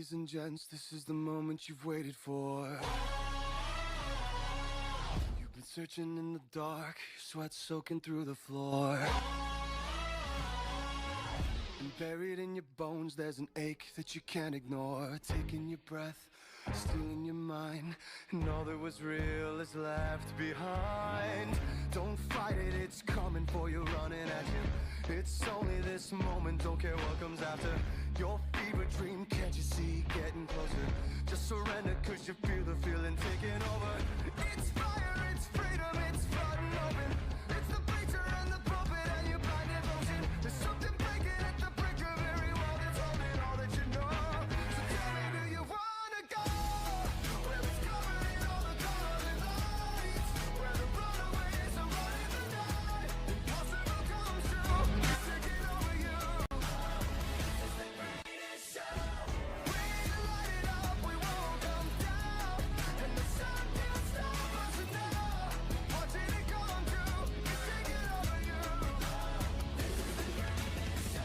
Ladies and gents, this is the moment you've waited for. You've been searching in the dark, your sweat soaking through the floor. And buried in your bones, there's an ache that you can't ignore. Taking your breath, stealing your mind, and all that was real is left behind. Don't fight it, it's coming for you, running at you. It's only this moment, don't care what comes after. Your fever dream, can't you see, getting closer? Just surrender, cause you feel the feeling taking over. It's fire, it's freedom, it's flooding open. It's the preacher and the prophet and your blind devotion. There's something breaking at the brink of every wall that's holding all that you know. So tell me, do you wanna go? Where it's covered in all the colored lights, where the runaways are running the night. Impossible comes true, it's taking over you. This is the greatest show. We light it up, we won't come down, and the sun can't stop us now. Watching it come true, it's taking over you. This is the greatest show.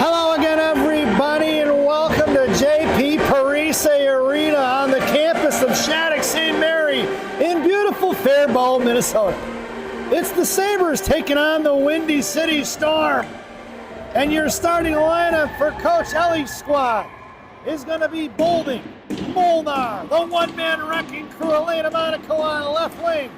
Hello again, everybody, and welcome to J.P. Parise Arena on the campus of Shattuck St. Mary in beautiful Faribault, Minnesota. It's the Sabres taking on the Windy City Storm. And your starting lineup for Coach Ellie's squad is going to be Bolding, Molnar, the one-man wrecking crew, Elena Monaco on the left wing.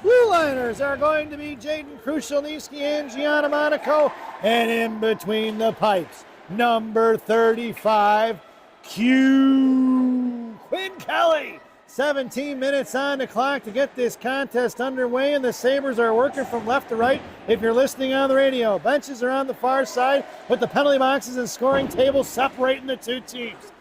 Blue liners are going to be Jaden Krushelnyski and Gianna Monaco, and in between the pipes, number 35, Quinn Kelly. 17 minutes on the clock to get this contest underway, and the Sabres are working from left to right if you're listening on the radio. Benches are on the far side with the penalty boxes and scoring tables separating the two teams.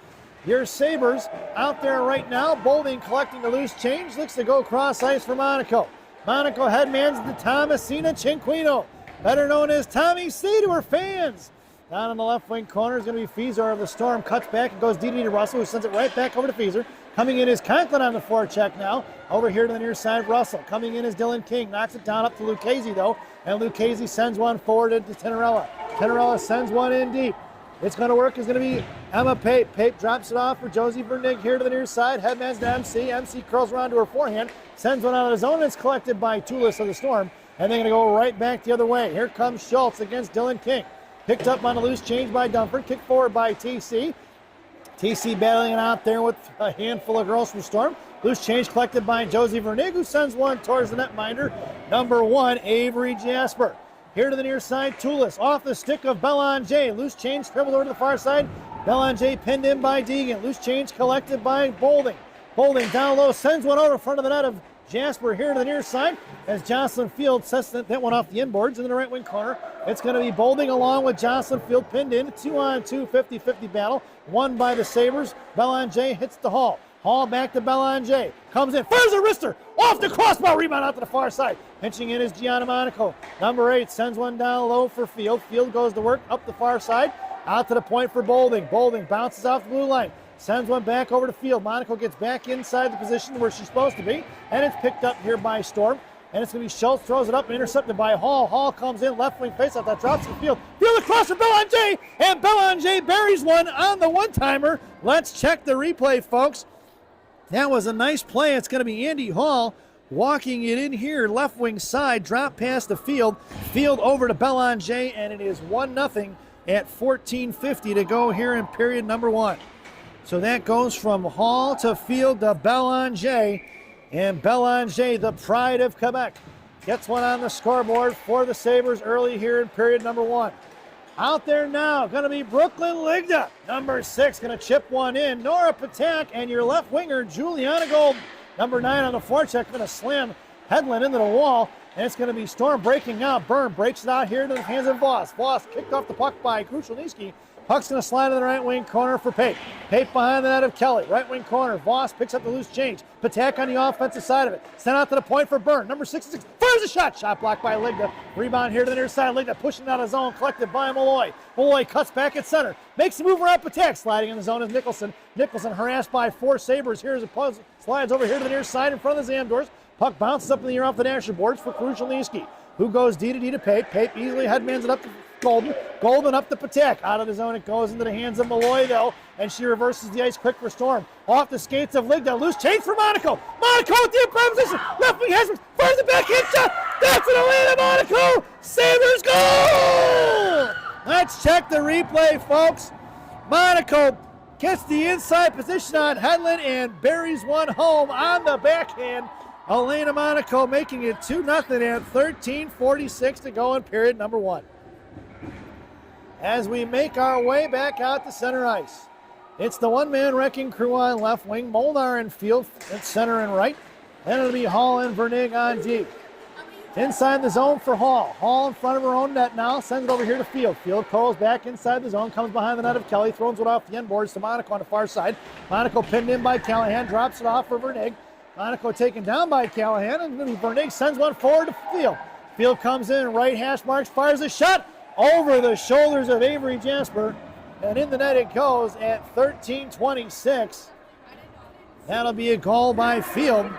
Your Sabres out there right now, Bolding collecting the loose change, looks to go cross ice for Monaco. Monaco headmans to Thomasina Cinquino, better known as Tommy C to her fans. Down on the left wing corner is going to be Fieser of the Storm. Cuts back and goes DD to Russell, who sends it right back over to Fieser. Coming in is Conklin on the forecheck now. Over here to the near side, Russell. Coming in is Dylan King. Knocks it down up to Lucchese, though. And Lucchese sends one forward into Tenorella. Tenorella sends one in deep. It's going to work. It's going to be Emma Pape. Pape drops it off for Josie Vernig here to the near side. Headman's to MC. MC curls around to her forehand. Sends one out of the zone. And it's collected by Tulis of the Storm. And they're going to go right back the other way. Here comes Schultz against Dylan King. Picked up on a loose change by Dunford. Kicked forward by TC. TC battling it out there with a handful of girls from Storm. Loose change collected by Josie Vernig, who sends one towards the netminder. Number 1, Avery Jasper. Here to the near side, Tulis off the stick of Belanger. Loose change scribbled over to the far side. Belanger pinned in by Deegan. Loose change collected by Bolding. Bolding down low, sends one over front of the net of Jasper here to the near side as Jocelyn Field sets that one off the inboards into the right wing corner. It's going to be Bolding along with Jocelyn Field pinned in. 2-on-2, 50-50 battle. Won by the Sabres. Belanger hits the Hall. Hall back to Belanger. Comes in, fires a wrister. Off the crossbar, rebound out to the far side. Pinching in is Gianna Monaco. Number 8 sends one down low for Field. Field goes to work up the far side. Out to the point for Bolding. Bolding bounces off the blue line. Sends one back over to Field. Monaco gets back inside the position where she's supposed to be. And it's picked up here by Storm. And it's going to be Schultz, throws it up and intercepted by Hall. Hall comes in, left wing faceoff, that drops to the Field. Field across for Belanger, and Belanger buries one on the one-timer. Let's check the replay, folks. That was a nice play. It's going to be Andy Hall walking it in here, left wing side, drop past the Field. Field over to Belanger, and it is 1-0 at 14:50 to go here in period number 1. So that goes from Hall to Field to Belanger. And Belanger, the pride of Quebec, gets one on the scoreboard for the Sabres early here in period number 1. Out there now, going to be Brooklyn Ligda. Number 6 going to chip one in. Nora Patak and your left winger, Juliana Golden. Number 9 on the forecheck going to slam Hedlund into the wall. And it's going to be Storm breaking out. Byrne breaks it out here to the hands of Voss. Voss kicked off the puck by Krushelnyski. Puck's going to slide to the right wing corner for Pape. Pape behind the net of Kelly. Right wing corner. Voss picks up the loose change. Patak on the offensive side of it. Sent out to the point for Byrne. Number 66 fires a shot. Shot blocked by Ligda. Rebound here to the near side. Ligda pushing out of zone. Collected by Malloy. Malloy cuts back at center. Makes the move around Patak. Sliding in the zone is Nicholson. Nicholson harassed by 4 Sabres. Here's a puzzle. Slides over here to the near side in front of the Zamdors. Puck bounces up in the air off the dasher boards for Krushelnyski, who goes D to Pape. Pape easily headmans it up to Golden. Golden up to Patak. Out of the zone it goes into the hands of Malloy though, and she reverses the ice quick for Storm. Off the skates of Ligda. Loose change for Monaco. Monaco with the improv position. Left wing has fires the backhand shot. That's an Elena Monaco. Sabres goal! Let's check the replay, folks. Monaco gets the inside position on Hedlund and buries one home on the backhand. Elena Monaco making it 2-0 at 13:46 to go in period number 1. As we make our way back out to center ice, it's the one-man wrecking crew on left wing, Molnar and Field at center and right. Then it'll be Hall and Vernig on D. Inside the zone for Hall. Hall in front of her own net now, sends it over here to Field. Field calls back inside the zone, comes behind the net of Kelly, throws it off the end boards to Monaco on the far side. Monaco pinned in by Callahan, drops it off for Vernig. Monaco taken down by Callahan, and Vernig sends one forward to Field. Field comes in, right hash marks, fires a shot over the shoulders of Avery Jasper, and in the net it goes at 13:26. That'll be a goal by Field.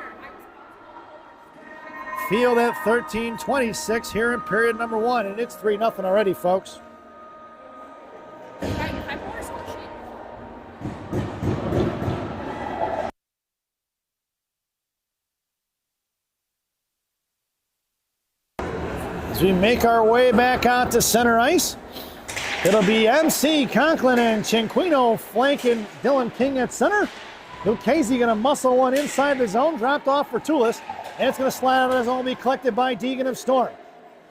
Field at 13:26 here in period number 1, and it's 3-0 already, folks. As we make our way back out to center ice, it'll be MC Conklin and Cinquino flanking Dylan King at center. Lucchese going to muscle one inside the zone, dropped off for Tulis, and it's going to slide out of the zone, be collected by Deegan of Storm.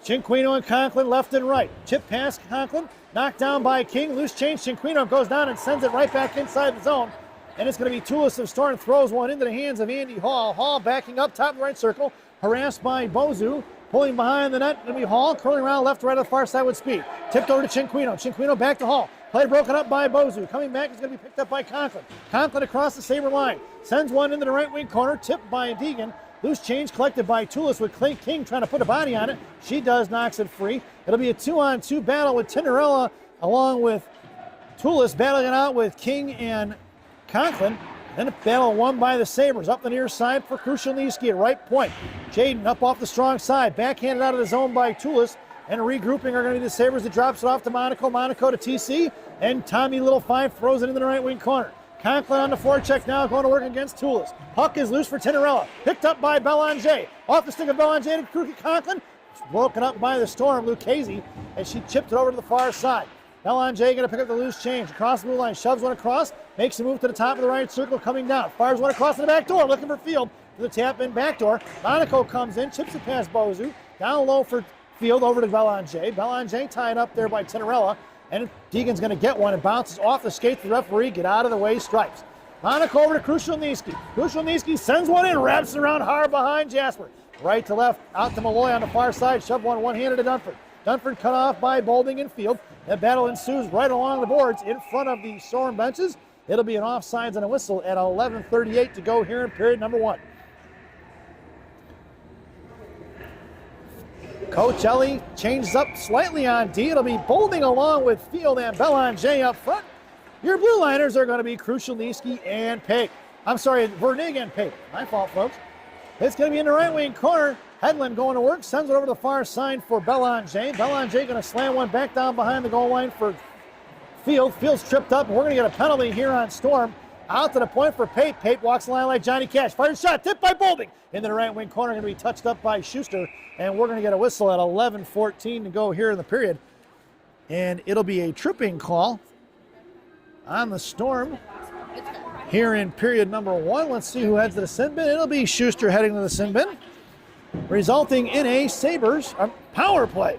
Cinquino and Conklin left and right. Chip pass Conklin, knocked down by King, loose change. Cinquino goes down and sends it right back inside the zone. And it's going to be Tulis of Storm, throws one into the hands of Andy Hall. Hall backing up top of the right circle, harassed by Bozu. Pulling behind the net, it'll be Hall, curling around left to right on the far side with speed. Tipped over to Cinquino. Cinquino back to Hall. Play broken up by Bozu. Coming back is going to be picked up by Conklin. Conklin across the Sabre line. Sends one into the right wing corner, tipped by Deegan. Loose change collected by Tulis with Clay King trying to put a body on it. She does, knocks it free. It'll be a 2-on-2 battle with Tinderella along with Tulis battling it out with King and Conklin. Then a battle won by the Sabres. Up the near side for Krushelnyski at right point. Jaden up off the strong side. Backhanded out of the zone by Tulis. And regrouping are going to be the Sabres that drops it off to Monaco. Monaco to TC. And Tommy Little 5 throws it into the right wing corner. Conklin on the forecheck now going to work against Tulis. Puck is loose for Tinderella. Picked up by Belanger. Off the stick of Belanger to Conklin. Broken up by the Storm, Lucchese. And she chipped it over to the far side. Belanger going to pick up the loose change. Across the blue line. Shoves one across. Makes a move to the top of the right circle, coming down. Fires one across to the back door, looking for Field. To the tap in back door. Monaco comes in, chips it past Bozu. Down low for Field, over to Belanger. Belanger tied up there by Tinderella. And Deegan's going to get one and bounces off the skates. The referee, get out of the way, stripes. Monaco over to Krushelnyski. Krushelnyski sends one in, wraps it around hard behind Jasper. Right to left, out to Malloy on the far side. Shove one-handed to Dunford. Dunford cut off by Bolding in field. That battle ensues right along the boards in front of the Storm benches. It'll be an offsides and a whistle at 11:38 to go here in period number 1. Coach Ellie changes up slightly on D. It'll be Bolding along with Field and Belanger up front. Your blue liners are going to be Krushelnyski and Pape. I'm sorry, Vernig and Pape. My fault, folks. It's going to be in the right wing corner. Hedlund going to work, sends it over to the far side for Belanger. Belanger going to slam one back down behind the goal line for Field. Field's tripped up, and we're going to get a penalty here on Storm. Out to the point for Pape. Pape walks the line like Johnny Cash. Fires a shot, tipped by Bolding. Into the right wing corner, going to be touched up by Schuster. And we're going to get a whistle at 11:14 to go here in the period. And it'll be a tripping call on the Storm here in period number 1. Let's see who heads to the sin bin. It'll be Schuster heading to the sin bin, resulting in a Sabres power play.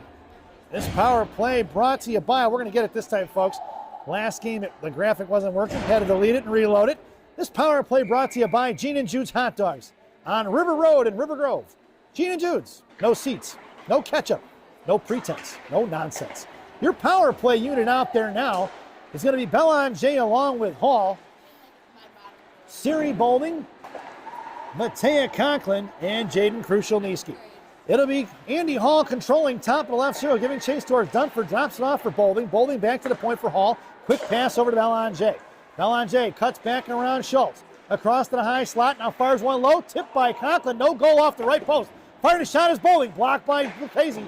This power play brought to you by, we're going to get it this time, folks. Last game, the graphic wasn't working. Had to delete it and reload it. This power play brought to you by Gene and Jude's Hot Dogs on River Road in River Grove. Gene and Jude's. No seats, no ketchup, no pretense, no nonsense. Your power play unit out there now is going to be Belanger along with Hall, Siri Bolding, Matea Conklin, and Jaden Krushelnyski. It'll be Andy Hall controlling top of the left zero, giving chase towards Dunford, drops it off for Bolding. Bolding back to the point for Hall. Quick pass over to Belanger. Belanger cuts back and around Schultz. Across to the high slot, now fires one low, tipped by Conklin, no goal off the right post. Fired a shot as Bolding, blocked by Lucchese.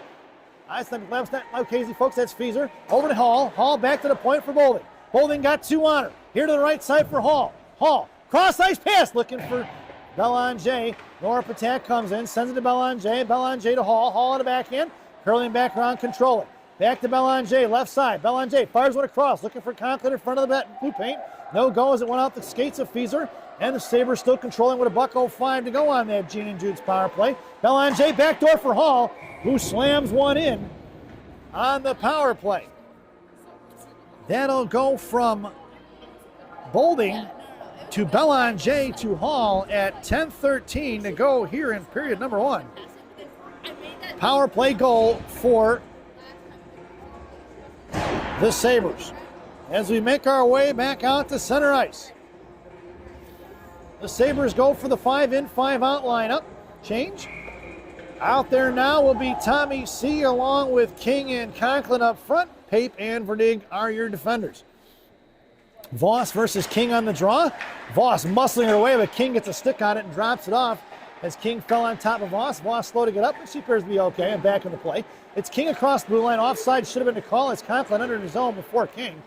That's not Lucchese, folks, that's Feeser. Over to Hall. Hall back to the point for Bolding. Bolding got 2 on her. Here to the right side for Hall. Hall, cross ice pass, looking for Belanger. Nora Patak comes in, sends it to Belanger. Belanger to Hall. Hall on the backhand. Curling back around, controlling. Back to Belanger, left side. Belanger fires one across, looking for Conklin in front of the blue paint. No go as it went out the skates of Feeser. And the Sabres still controlling with $1:05 to go on that Gene and Jude's power play. Belanger backdoor for Hall, who slams one in on the power play. That'll go from Bolding to Belanger to Hall at 10:13 to go here in period number 1. Power play goal for the Sabres as we make our way back out to center ice. The Sabres go for the 5-in, 5-out lineup change. Out there now will be Tommy C. along with King and Conklin up front. Pape and Vernig are your defenders. Voss versus King on the draw. Voss muscling her away, but King gets a stick on it and drops it off as King fell on top of Voss. Voss slow to get up, but she appears to be okay and back in the play. It's King across the blue line. Offside should have been a call as Conklin entered his zone before King.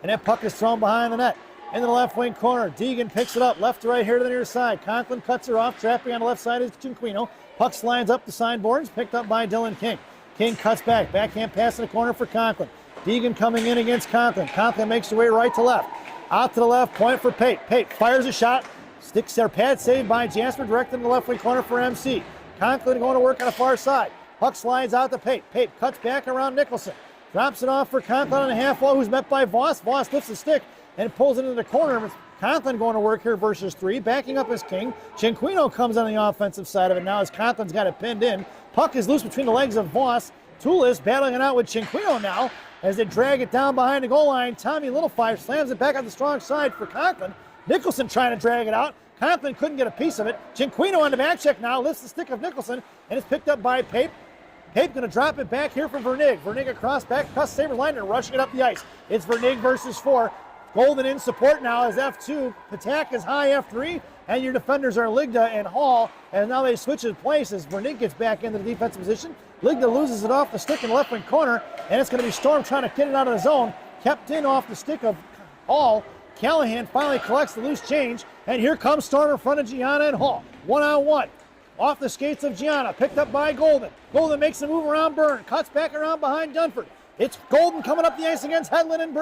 And that puck is thrown behind the net. Into the left wing corner. Deegan picks it up. Left to right here to the near side. Conklin cuts her off. Trapping on the left side is Cinquino. Puck slides up the sideboards. Picked up by Dylan King. King cuts back. Backhand pass in the corner for Conklin. Deegan coming in against Conklin. Conklin makes her way right to left. Out to the left. Point for Pape. Pape fires a shot. Sticks there. Pad saved by Jasper. Directed in the left wing corner for MC. Conklin going to work on the far side. Puck slides out to Pape. Pape cuts back around Nicholson. Drops it off for Conklin on the half wall, who's met by Voss. Voss lifts the stick and pulls it into the corner. Conklin going to work here versus 3. Backing up is King. Cinquino comes on the offensive side of it now as Conklin's got it pinned in. Puck is loose between the legs of Voss. Toulis battling it out with Cinquino now as they drag it down behind the goal line. Tommy Littlefive slams it back on the strong side for Conklin. Nicholson trying to drag it out. Conklin couldn't get a piece of it. Cinquino on the back check now lifts the stick of Nicholson and it's picked up by Pape. Pape going to drop it back here for Vernig. Vernig across back, across Sabres line and rushing it up the ice. It's Vernig versus 4. Golden in support now as F2. Patak is high F3. And your defenders are Ligda and Hall. And now they switch in place as Vernig gets back into the defensive position. Ligda loses it off the stick in the left wing corner. And it's going to be Storm trying to get it out of the zone. Kept in off the stick of Hall. Callahan finally collects the loose change. And here comes Storm in front of Gianna and Hall. 1-on-1. Off the skates of Gianna, picked up by Golden. Golden makes a move around Byrne, cuts back around behind Dunford. It's Golden coming up the ice against Hedlund and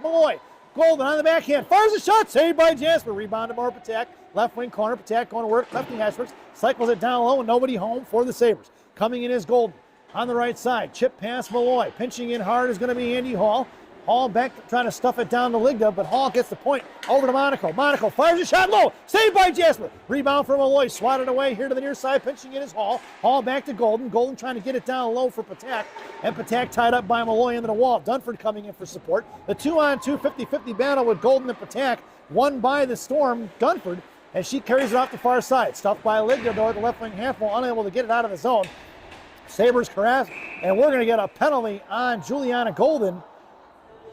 Malloy. Golden on the backhand, fires a shot, saved by Jasper. Rebound to more Patak, left wing corner. Patak going to work, lefty hashworks, cycles it down low and nobody home for the Sabres. Coming in is Golden on the right side, chip pass Malloy. Pinching in hard is going to be Andy Hall. Hall back trying to stuff it down to Ligda, but Hall gets the point over to Monaco. Monaco fires a shot low. Saved by Jasper. Rebound from Malloy. Swatted away here to the near side. Pinching it is Hall. Hall back to Golden. Golden trying to get it down low for Patak. And Patak tied up by Malloy into the wall. Dunford coming in for support. The 2-on-2 50-50 battle with Golden and Patak. Won by the Storm, Dunford, as she carries it off the far side. Stuffed by Ligda, though, at the left wing half wall, unable to get it out of the zone. Sabres harass, and we're going to get a penalty on Juliana Golden.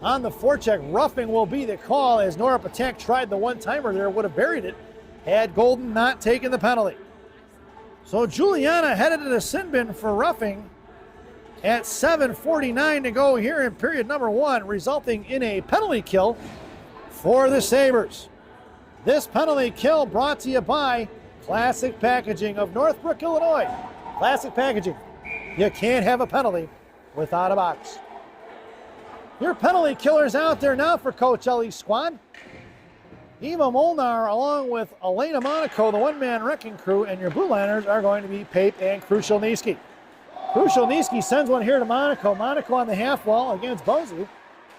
On the forecheck, roughing will be the call, as Nora Patak tried the one-timer there, would have buried it had Golden not taken the penalty. So Juliana headed to the sin bin for roughing at 7:49 to go here in period number 1, resulting in a penalty kill for the Sabres. This penalty kill brought to you by Classic Packaging of Northbrook, Illinois. Classic Packaging. You can't have a penalty without a box. Your penalty killers out there now for Coach Ellie's squad. Eva Molnar along with Elena Monaco, the one-man wrecking crew, and your blue liners are going to be Pape and Krushelnyski. Krushelnyski sends one here to Monaco. Monaco on the half wall against Bozu.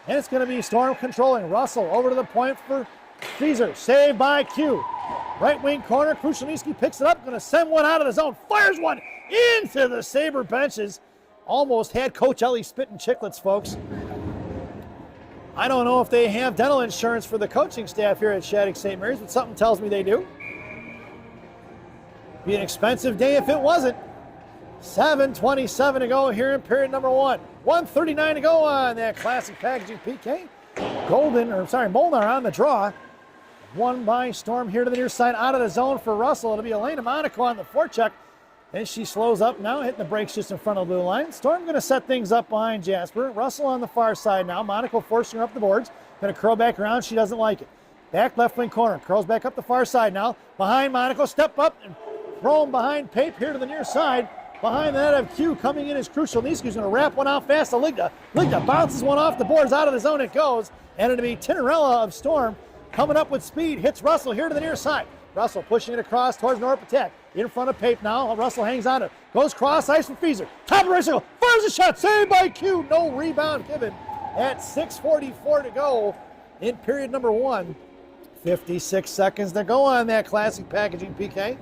And it's going to be Storm controlling. Russell over to the point for Caesar. Saved by Q. Right wing corner. Krushelnyski picks it up. Going to send one out of the zone. Fires one into the Sabre benches. Almost had Coach Ellie spitting chiclets, folks. I don't know if they have dental insurance for the coaching staff here at Shattuck St. Mary's, but something tells me they do. Be an expensive day if it wasn't. 7:27 to go here in period number 1. 1:39 to go on that Classic Packaging PK. Molnar on the draw. Won by Storm here to the near side, out of the zone for Russell. It'll be Elena Monaco on the forecheck. And she slows up now, hitting the brakes just in front of the blue line. Storm going to set things up behind Jasper. Russell on the far side now. Monaco forcing her up the boards. Going to curl back around. She doesn't like it. Back left wing corner. Curls back up the far side now. Behind Monaco. Step up and throw him behind Pape here to the near side. Behind the net of Q coming in is Krushelnyski, who's going to wrap one out fast to Ligda. Ligda bounces one off the boards. Out of the zone it goes. And it'll be Tinarella of Storm coming up with speed. Hits Russell here to the near side. Russell pushing it across towards Nora Patak. In front of Pape now. Russell hangs on it. Goes cross ice from Feezer. Top of the right circle. Fires a shot. Saved by Q. No rebound given at 6:44 to go in period number 1. 56 seconds to go on that Classic Packaging PK.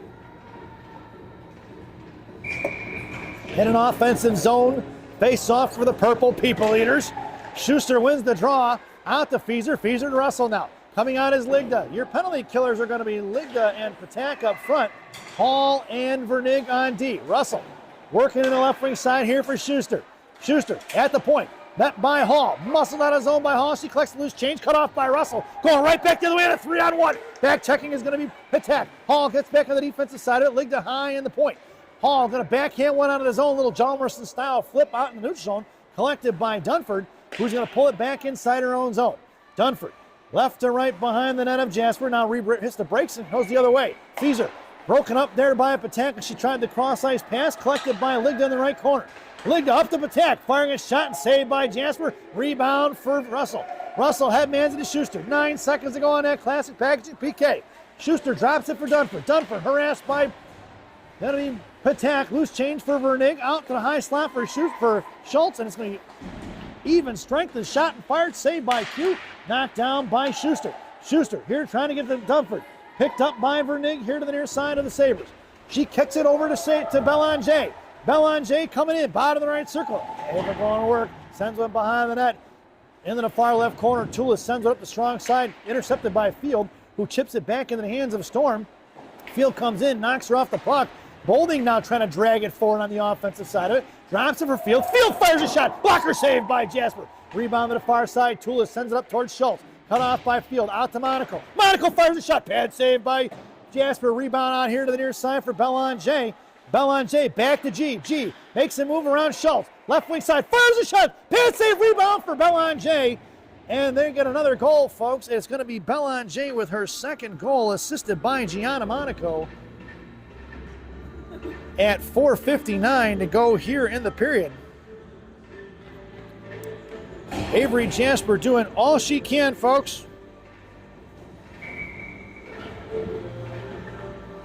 In an offensive zone. Face off for the Purple People Eaters. Schuster wins the draw. Out to Feezer. Feezer to Russell now. Coming out is Ligda. Your penalty killers are going to be Ligda and Patak up front. Hall and Vernig on D. Russell working in the left wing side here for Schuster. Schuster at the point. Met by Hall. Muscled out of zone by Hall. She collects the loose change. Cut off by Russell. Going right back the other way on a 3-on-1. Back checking is going to be Patak. Hall gets back on the defensive side of it. Ligda high in the point. Hall going to backhand one out of the zone. Little John Merson style flip out in the neutral zone. Collected by Dunford, who's going to pull it back inside her own zone. Dunford. Left to right behind the net of Jasper. Now hits the brakes and goes the other way. Feezer broken up there by Patak, and she tried the cross-ice pass, collected by Ligda in the right corner. Ligda up to Patak, firing a shot and saved by Jasper. Rebound for Russell. Russell headmans it to Schuster. 9 seconds to go on that Classic Packaging PK. Schuster drops it for Dunford. Dunford harassed by Patak. Loose change for Vernig. Out to the high slot for Schultz, and it's going to be even strength. The shot and fired, saved by Q. Knocked down by Schuster. Schuster here trying to get to Dunford. Picked up by Vernig here to the near side of the Sabres. She kicks it over to Belanger. Belanger coming in, bottom of the right circle. Over going to work. Sends one behind the net. Into the far left corner. Tulis sends it up the strong side. Intercepted by Field, who chips it back into the hands of Storm. Field comes in, knocks her off the puck. Bolding now trying to drag it forward on the offensive side of it. Drops it for Field. Field fires a shot. Blocker saved by Jasper. Rebound to the far side. Tulis sends it up towards Schultz. Cut off by Field. Out to Monaco. Monaco fires a shot. Pad saved by Jasper. Rebound out here to the near side for Belanger. Belanger back to G. G makes a move around Schultz. Left wing side. Fires a shot. Pad save. Rebound for Belanger. And they get another goal, folks. It's going to be Belanger with her second goal, assisted by Gianna Monaco. At 4:59 to go here in the period. Avery Jasper doing all she can, folks.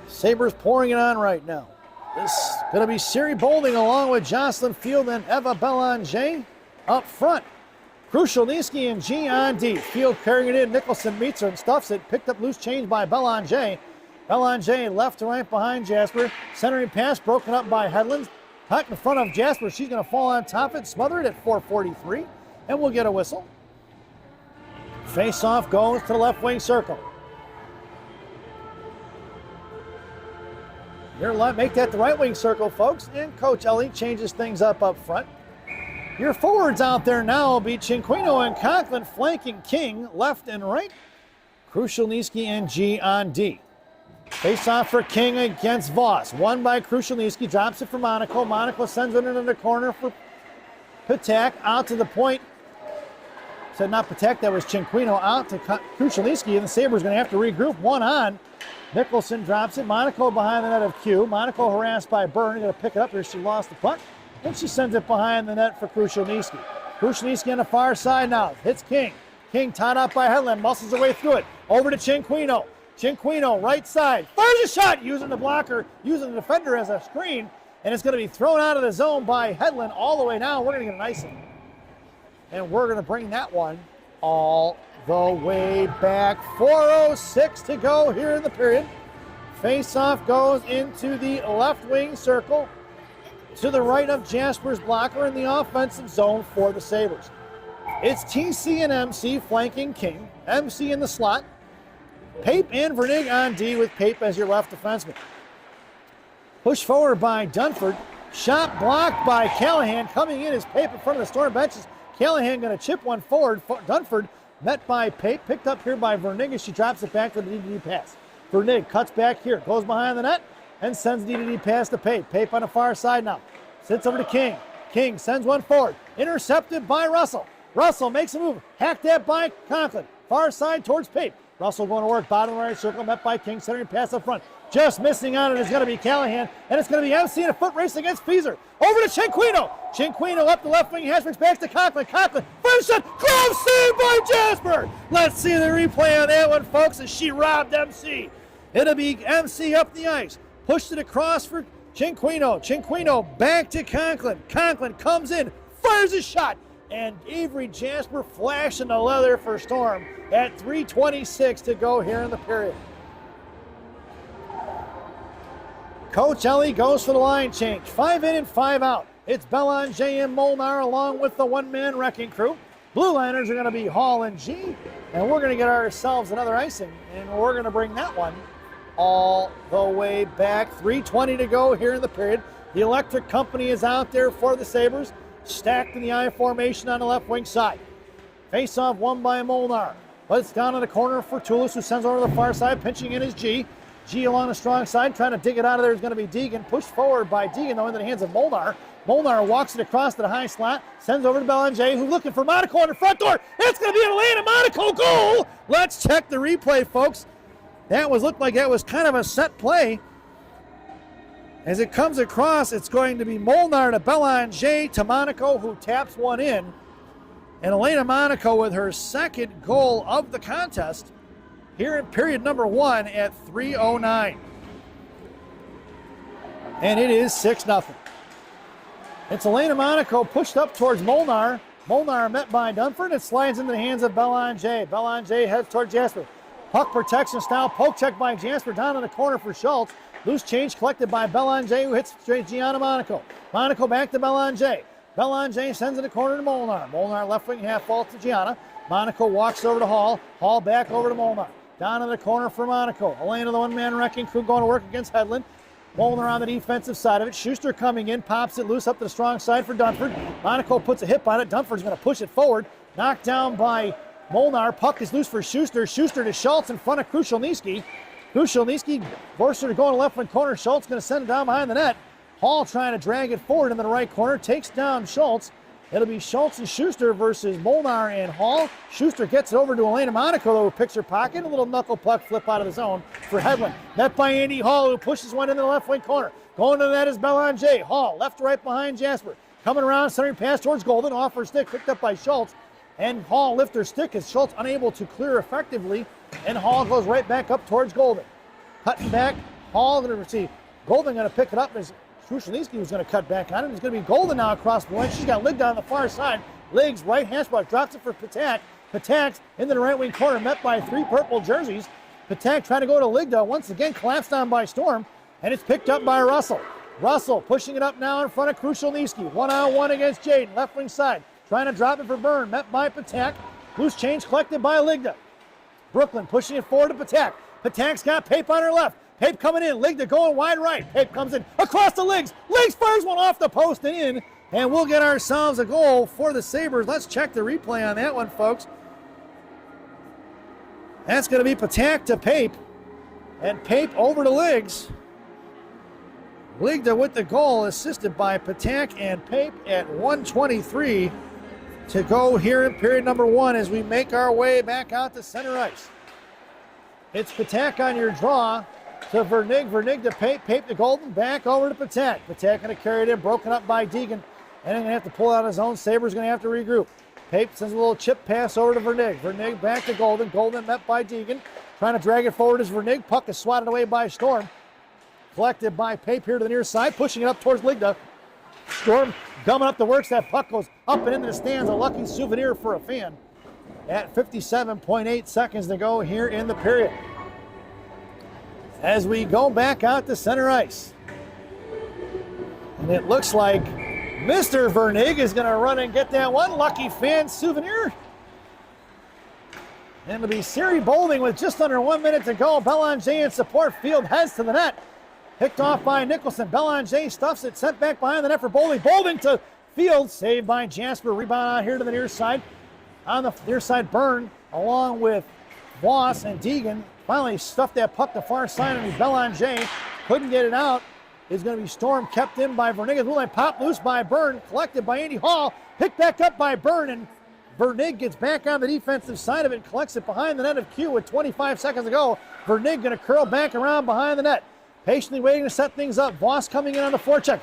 Sabres pouring it on right now. This is going to be Siri Bolding along with Jocelyn Field and Eva Belanger up front. Krushelnyski and G on D. Field carrying it in. Nicholson meets her and stuffs it. Picked up loose change by Belanger. Belanger left to right behind Jasper. Centering pass broken up by Hedlund. Puck in front of Jasper. She's going to fall on top of it. Smothered at 4:43. And we'll get a whistle. Face-off goes to the left wing circle. Make that the right wing circle, folks. And Coach Ellie changes things up front. Your forwards out there now will be Cinquino and Conklin flanking King left and right. Krushelnyski and G on D. Face-off for King against Voss. Won by Krushelnyski. Drops it for Monaco. Monaco sends it into the corner for Patak. Out to the point. Said not Patak, that was Cinquino. Out to Krushelnyski, and the Sabres going to have to regroup. One on. Nicholson drops it. Monaco behind the net of Q. Monaco harassed by Byrne. Going to pick it up here. She lost the puck. And she sends it behind the net for Krushelnyski. Krushelnyski on the far side now. Hits King. King tied up by Hedlund. Muscles her way through it. Over to Cinquino. Cinquino, right side. Fires a shot using the blocker, using the defender as a screen. And it's going to be thrown out of the zone by Hedlund all the way down. We're going to get an icing. And we're going to bring that one all the way back. 4:06 to go here in the period. Face-off goes into the left wing circle to the right of Jasper's blocker in the offensive zone for the Sabres. It's TC and MC flanking King. MC in the slot. Pape and Vernig on D with Pape as your left defenseman. Push forward by Dunford. Shot blocked by Callahan. Coming in is Pape in front of the Storm benches. Callahan going to chip one forward. Dunford met by Pape. Picked up here by Vernig as she drops it back to the DDD pass. Vernig cuts back here. Goes behind the net and sends DDD pass to Pape. Pape on the far side now. Sits over to King. King sends one forward. Intercepted by Russell. Russell makes a move. Hacked at by Conklin. Far side towards Pape. Russell going to work. Bottom right circle. Met by King. Centering pass up front. Just missing on it is going to be Callahan. And it's going to be MC in a foot race against Feezer. Over to Cinquino. Cinquino up the left wing. Hasbridge back to Conklin. Conklin. First shot. Glove save by Jasper. Let's see the replay on that one, folks, as she robbed MC. It'll be MC up the ice. Pushed it across for Cinquino. Cinquino back to Conklin. Conklin comes in. Fires a shot. And Avery Jasper flashing the leather for Storm at 3:26 to go here in the period. Coach Ellie goes for the line change. 5 in and 5 out. It's Belanger and Molnar along with the one-man wrecking crew. Blue Liners are going to be Hall and G. And we're going to get ourselves another icing. And we're going to bring that one all the way back. 3:20 to go here in the period. The Electric Company is out there for the Sabres. Stacked in the I formation on the left wing side. Face-off won by Molnar. But it's down in the corner for Toulouse, who sends over to the far side. Pinching in is G. G along the strong side, trying to dig it out of there is going to be Deegan. Pushed forward by Deegan, though, into the hands of Molnar. Molnar walks it across to the high slot, sends over to Belanger, who's looking for Monaco on the front door. It's going to be an Atlanta Monaco goal. Let's check the replay, folks. Looked like that was kind of a set play. As it comes across, it's going to be Molnar to Belanger to Monaco, who taps one in. And Elena Monaco with her second goal of the contest here in period number 1 at 3:09. And it is 6-0. It's Elena Monaco pushed up towards Molnar. Molnar met by Dunford. It slides into the hands of Belanger. Belanger heads toward Jasper. Puck protection style. Poke check by Jasper down in the corner for Schultz. Loose change collected by Belanger, who hits straight Gianna Monaco. Monaco back to Belanger. Belanger sends in the corner to Molnar. Molnar left wing half fault to Gianna. Monaco walks over to Hall. Hall back over to Molnar. Down in the corner for Monaco. Elena, the one-man wrecking crew, going to work against Hedlund. Molnar on the defensive side of it. Schuster coming in, pops it loose up to the strong side for Dunford. Monaco puts a hip on it. Dunford's going to push it forward. Knocked down by Molnar. Puck is loose for Schuster. Schuster to Schultz in front of Krushelnyski. Krushelnyski forced her to go in the left wing corner. Schultz going to send it down behind the net. Hall trying to drag it forward into the right corner. Takes down Schultz. It'll be Schultz and Schuster versus Molnar and Hall. Schuster gets it over to Elena Monaco, though, who picks her pocket. A little knuckle puck flip out of the zone for Hedlund. Met by Andy Hall, who pushes one into the left wing corner. Going to the net is Belanger. Hall left to right behind Jasper. Coming around, centering pass towards Golden. Off her stick, picked up by Schultz. And Hall lifts her stick as Schultz unable to clear effectively. And Hall goes right back up towards Golden. Cutting back, Hall going to receive. Golden going to pick it up as Krushelnyski was going to cut back on it. It's going to be Golden now across the line. She's got Ligda on the far side. Liggs, right hash block, drops it for Patak. Patak's into the right wing corner, met by 3 purple jerseys. Patak trying to go to Ligda, once again collapsed on by Storm, and it's picked up by Russell. Russell pushing it up now in front of Krushelnyski. 1-on-1 against Jaden, left wing side. Trying to drop it for Byrne, met by Patak. Loose change collected by Ligda. Brooklyn pushing it forward to Patak. Patak's got Pape on her left. Pape coming in, Ligda going wide right. Pape comes in across the Liggs. Liggs fires one off the post and in, and we'll get ourselves a goal for the Sabres. Let's check the replay on that one, folks. That's going to be Patak to Pape, and Pape over to Liggs. Ligda with the goal, assisted by Patak and Pape at 1:23 to go here in period number 1 as we make our way back out to center ice. It's Patak on your draw to Vernig. Vernig to Pape. Pape to Golden. Back over to Patak. Patak going to carry it in, broken up by Deegan. And going to have to pull out his own. Sabres going to have to regroup. Pape sends a little chip pass over to Vernig. Vernig back to Golden. Golden met by Deegan. Trying to drag it forward as Vernig. Puck is swatted away by Storm. Collected by Pape here to the near side. Pushing it up towards Ligda. Storm gumming up the works. That puck goes up and into the stands. A lucky souvenir for a fan. At 57.8 seconds to go here in the period. As we go back out to center ice. And it looks like Mr. Vernig is going to run and get that one lucky fan souvenir. And it'll be Siri Bolding with just under 1 minute to go. Belanger in support field heads to the net. Picked off by Nicholson. Belanger stuffs it, sent back behind the net for Bolding. Bolding to field, saved by Jasper. Rebound out here to the near side. On the near side, Byrne, along with Voss and Deegan, finally stuffed that puck to far side, and Belanger couldn't get it out. It's going to be Storm, kept in by Vernig. Blue line popped loose by Byrne, collected by Andy Hall, picked back up by Byrne, and Vernig gets back on the defensive side of it and collects it behind the net of Q with 25 seconds to go. Vernig going to curl back around behind the net. Patiently waiting to set things up. Voss coming in on the forecheck.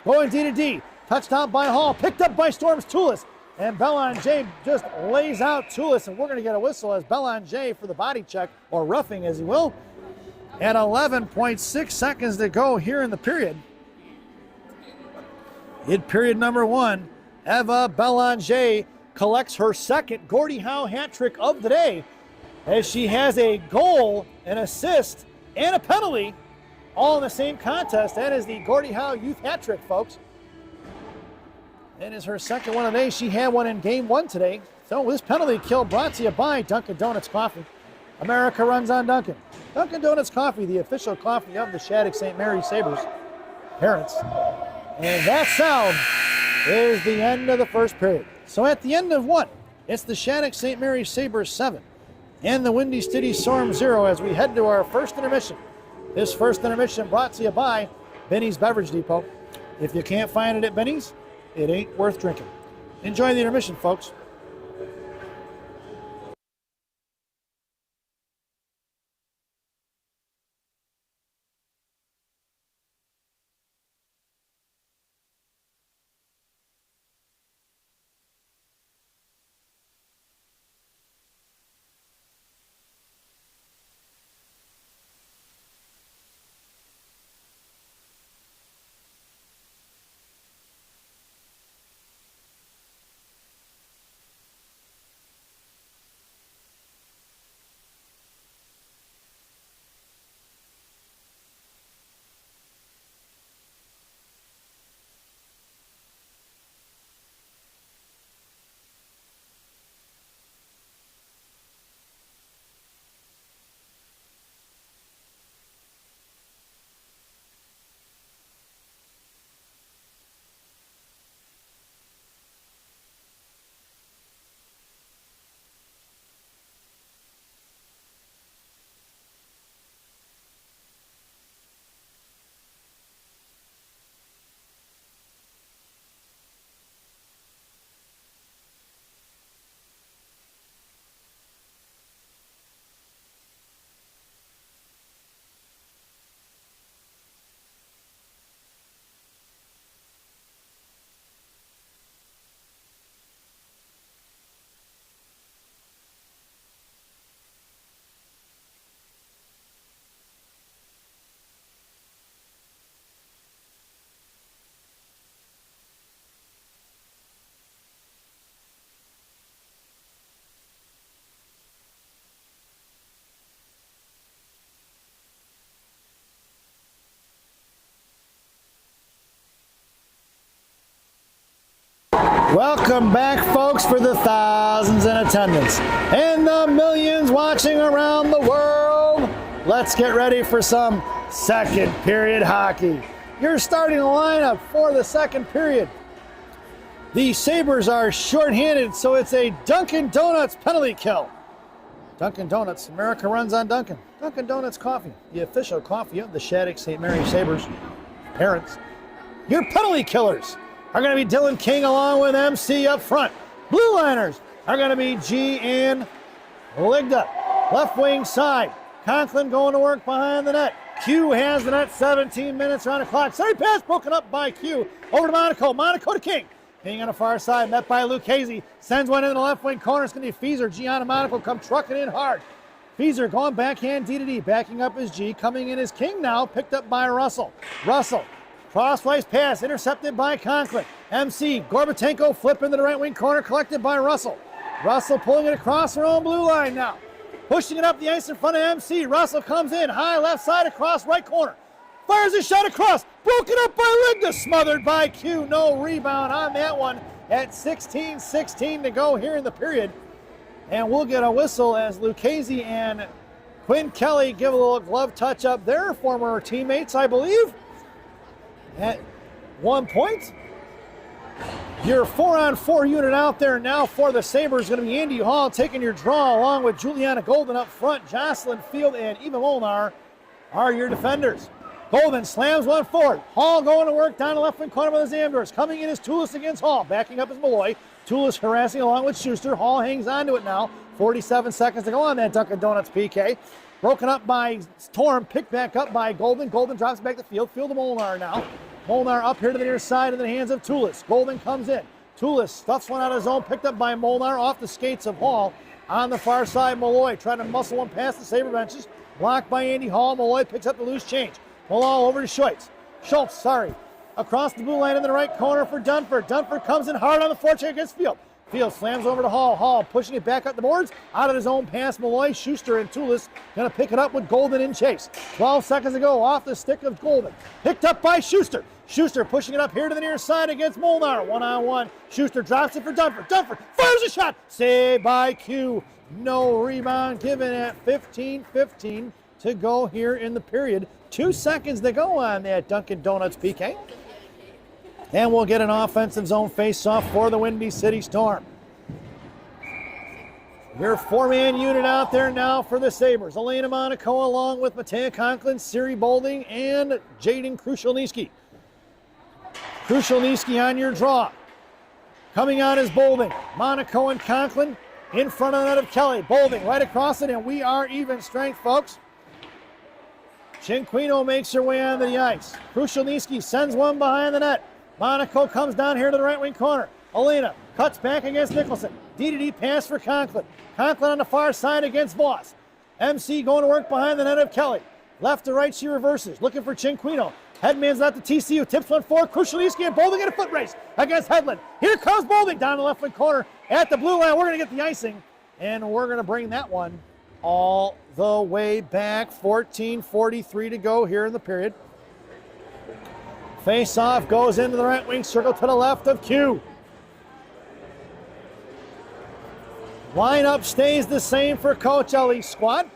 Going D to D. Touched out by Hall. Picked up by Storm's Toulis. And Belanger just lays out Toulis. And we're going to get a whistle as Belanger for the body check, or roughing as he will. At 11.6 seconds to go here in the period. In period number 1, Eva Belanger collects her second Gordie Howe hat trick of the day, as she has a goal, an assist, and a penalty all in the same contest. That is the Gordie Howe youth hat trick, folks. That is her second one of the day. She had one in game 1 today. So this penalty kill brought to you by Dunkin' Donuts Coffee. America runs on Dunkin'. Dunkin' Donuts Coffee, the official coffee of the Shattuck St. Mary Sabres parents. And that sound is the end of the first period. So at the end of 1, it's the Shattuck St. Mary Sabres 7 and the Windy City Storm 0 as we head to our first intermission. This first intermission brought to you by Benny's Beverage Depot. If you can't find it at Benny's, it ain't worth drinking. Enjoy the intermission, folks. Welcome back, folks, for the thousands in attendance and the millions watching around the world. Let's get ready for some second period hockey. Your starting lineup for the second period. The Sabres are shorthanded, so it's a Dunkin' Donuts penalty kill. Dunkin' Donuts, America runs on Dunkin'. Dunkin' Donuts coffee, the official coffee of the Shattuck St. Mary Sabres. Parents, your penalty killers are going to be Dylan King along with MC up front. Blue liners are going to be G and Ligda. Left wing side, Conklin going to work behind the net. Q has the net, 17 minutes on the clock. Sorry, pass broken up by Q. Over to Monaco. Monaco to King. King on the far side, met by Lucchese. Sends one in the left wing corner. It's going to be Feezer. G on Monaco come trucking in hard. Feezer going backhand D to D. Backing up is G. Coming in is King now. Picked up by Russell. Russell. Crosswise pass. Intercepted by Conklin. MC. Gorbatenko flip into the right wing corner. Collected by Russell. Russell pulling it across her own blue line now. Pushing it up the ice in front of MC. Russell comes in. High left side across right corner. Fires a shot across. Broken up by Ligda. Smothered by Q. No rebound on that one at 16:16 to go here in the period. And we'll get a whistle as Lucchese and Quinn Kelly give a little glove touch up. Their former teammates, I believe, at 1 point. Your 4-on-4 unit out there now for the Sabres is going to be Andy Hall taking your draw along with Juliana Golden up front. Jocelyn Field and Eva Molnar are your defenders. Golden slams one forward. Hall going to work down the left wing corner with the Zamdors. Coming in is Toulis against Hall. Backing up is Malloy. Toulis harassing along with Schuster. Hall hangs on to it now. 47 seconds to go on that Dunkin' Donuts PK. Broken up by Storm. Picked back up by Golden. Golden drops back to Field. Field to Molnar now. Molnar up here to the near side in the hands of Toulis. Golden comes in. Toulis stuffs one out of zone. Picked up by Molnar off the skates of Hall. On the far side, Malloy trying to muscle one past the Sabre benches. Blocked by Andy Hall. Malloy picks up the loose change. Malloy over to Schultz. Across the blue line in the right corner for Dunford. Dunford comes in hard on the forecheck against Field. Field slams over to Hall. Hall pushing it back up the boards. Out of his own pass, Malloy, Schuster, and Toulis going to pick it up with Golden in chase. 12 seconds to go off the stick of Golden. Picked up by Schuster. Schuster pushing it up here to the near side against Molnar. One-on-one. Schuster drops it for Dunford. Dunford fires a shot. Saved by Q. No rebound given at 15:15 to go here in the period. 2 seconds to go on that Dunkin' Donuts PK. And we'll get an offensive zone face-off for the Windy City Storm. Your four-man unit out there now for the Sabres. Elena Monaco along with Matea Conklin, Siri Bolding, and Jaden Krushelnyski. Krushelnyski on your draw. Coming out is Bolding. Monaco and Conklin in front of the net of Kelly. Bolding right across it, and we are even strength, folks. Cinquino makes her way onto the ice. Krushelnyski sends one behind the net. Monaco comes down here to the right wing corner. Elena cuts back against Nicholson. D-to-D pass for Conklin. Conklin on the far side against Voss. MC going to work behind the net of Kelly. Left to right, she reverses. Looking for Cinquino. Headman's out to TCU. Tips one forward. Krushelnyski and Bolding in a foot race against Hedlund. Here comes Bolding down the left wing corner at the blue line. We're going to get the icing, and we're going to bring that one all the way back. 14:43 to go here in the period. Face-off goes into the right wing circle to the left of Q. Lineup stays the same for Coach Ellie's squad.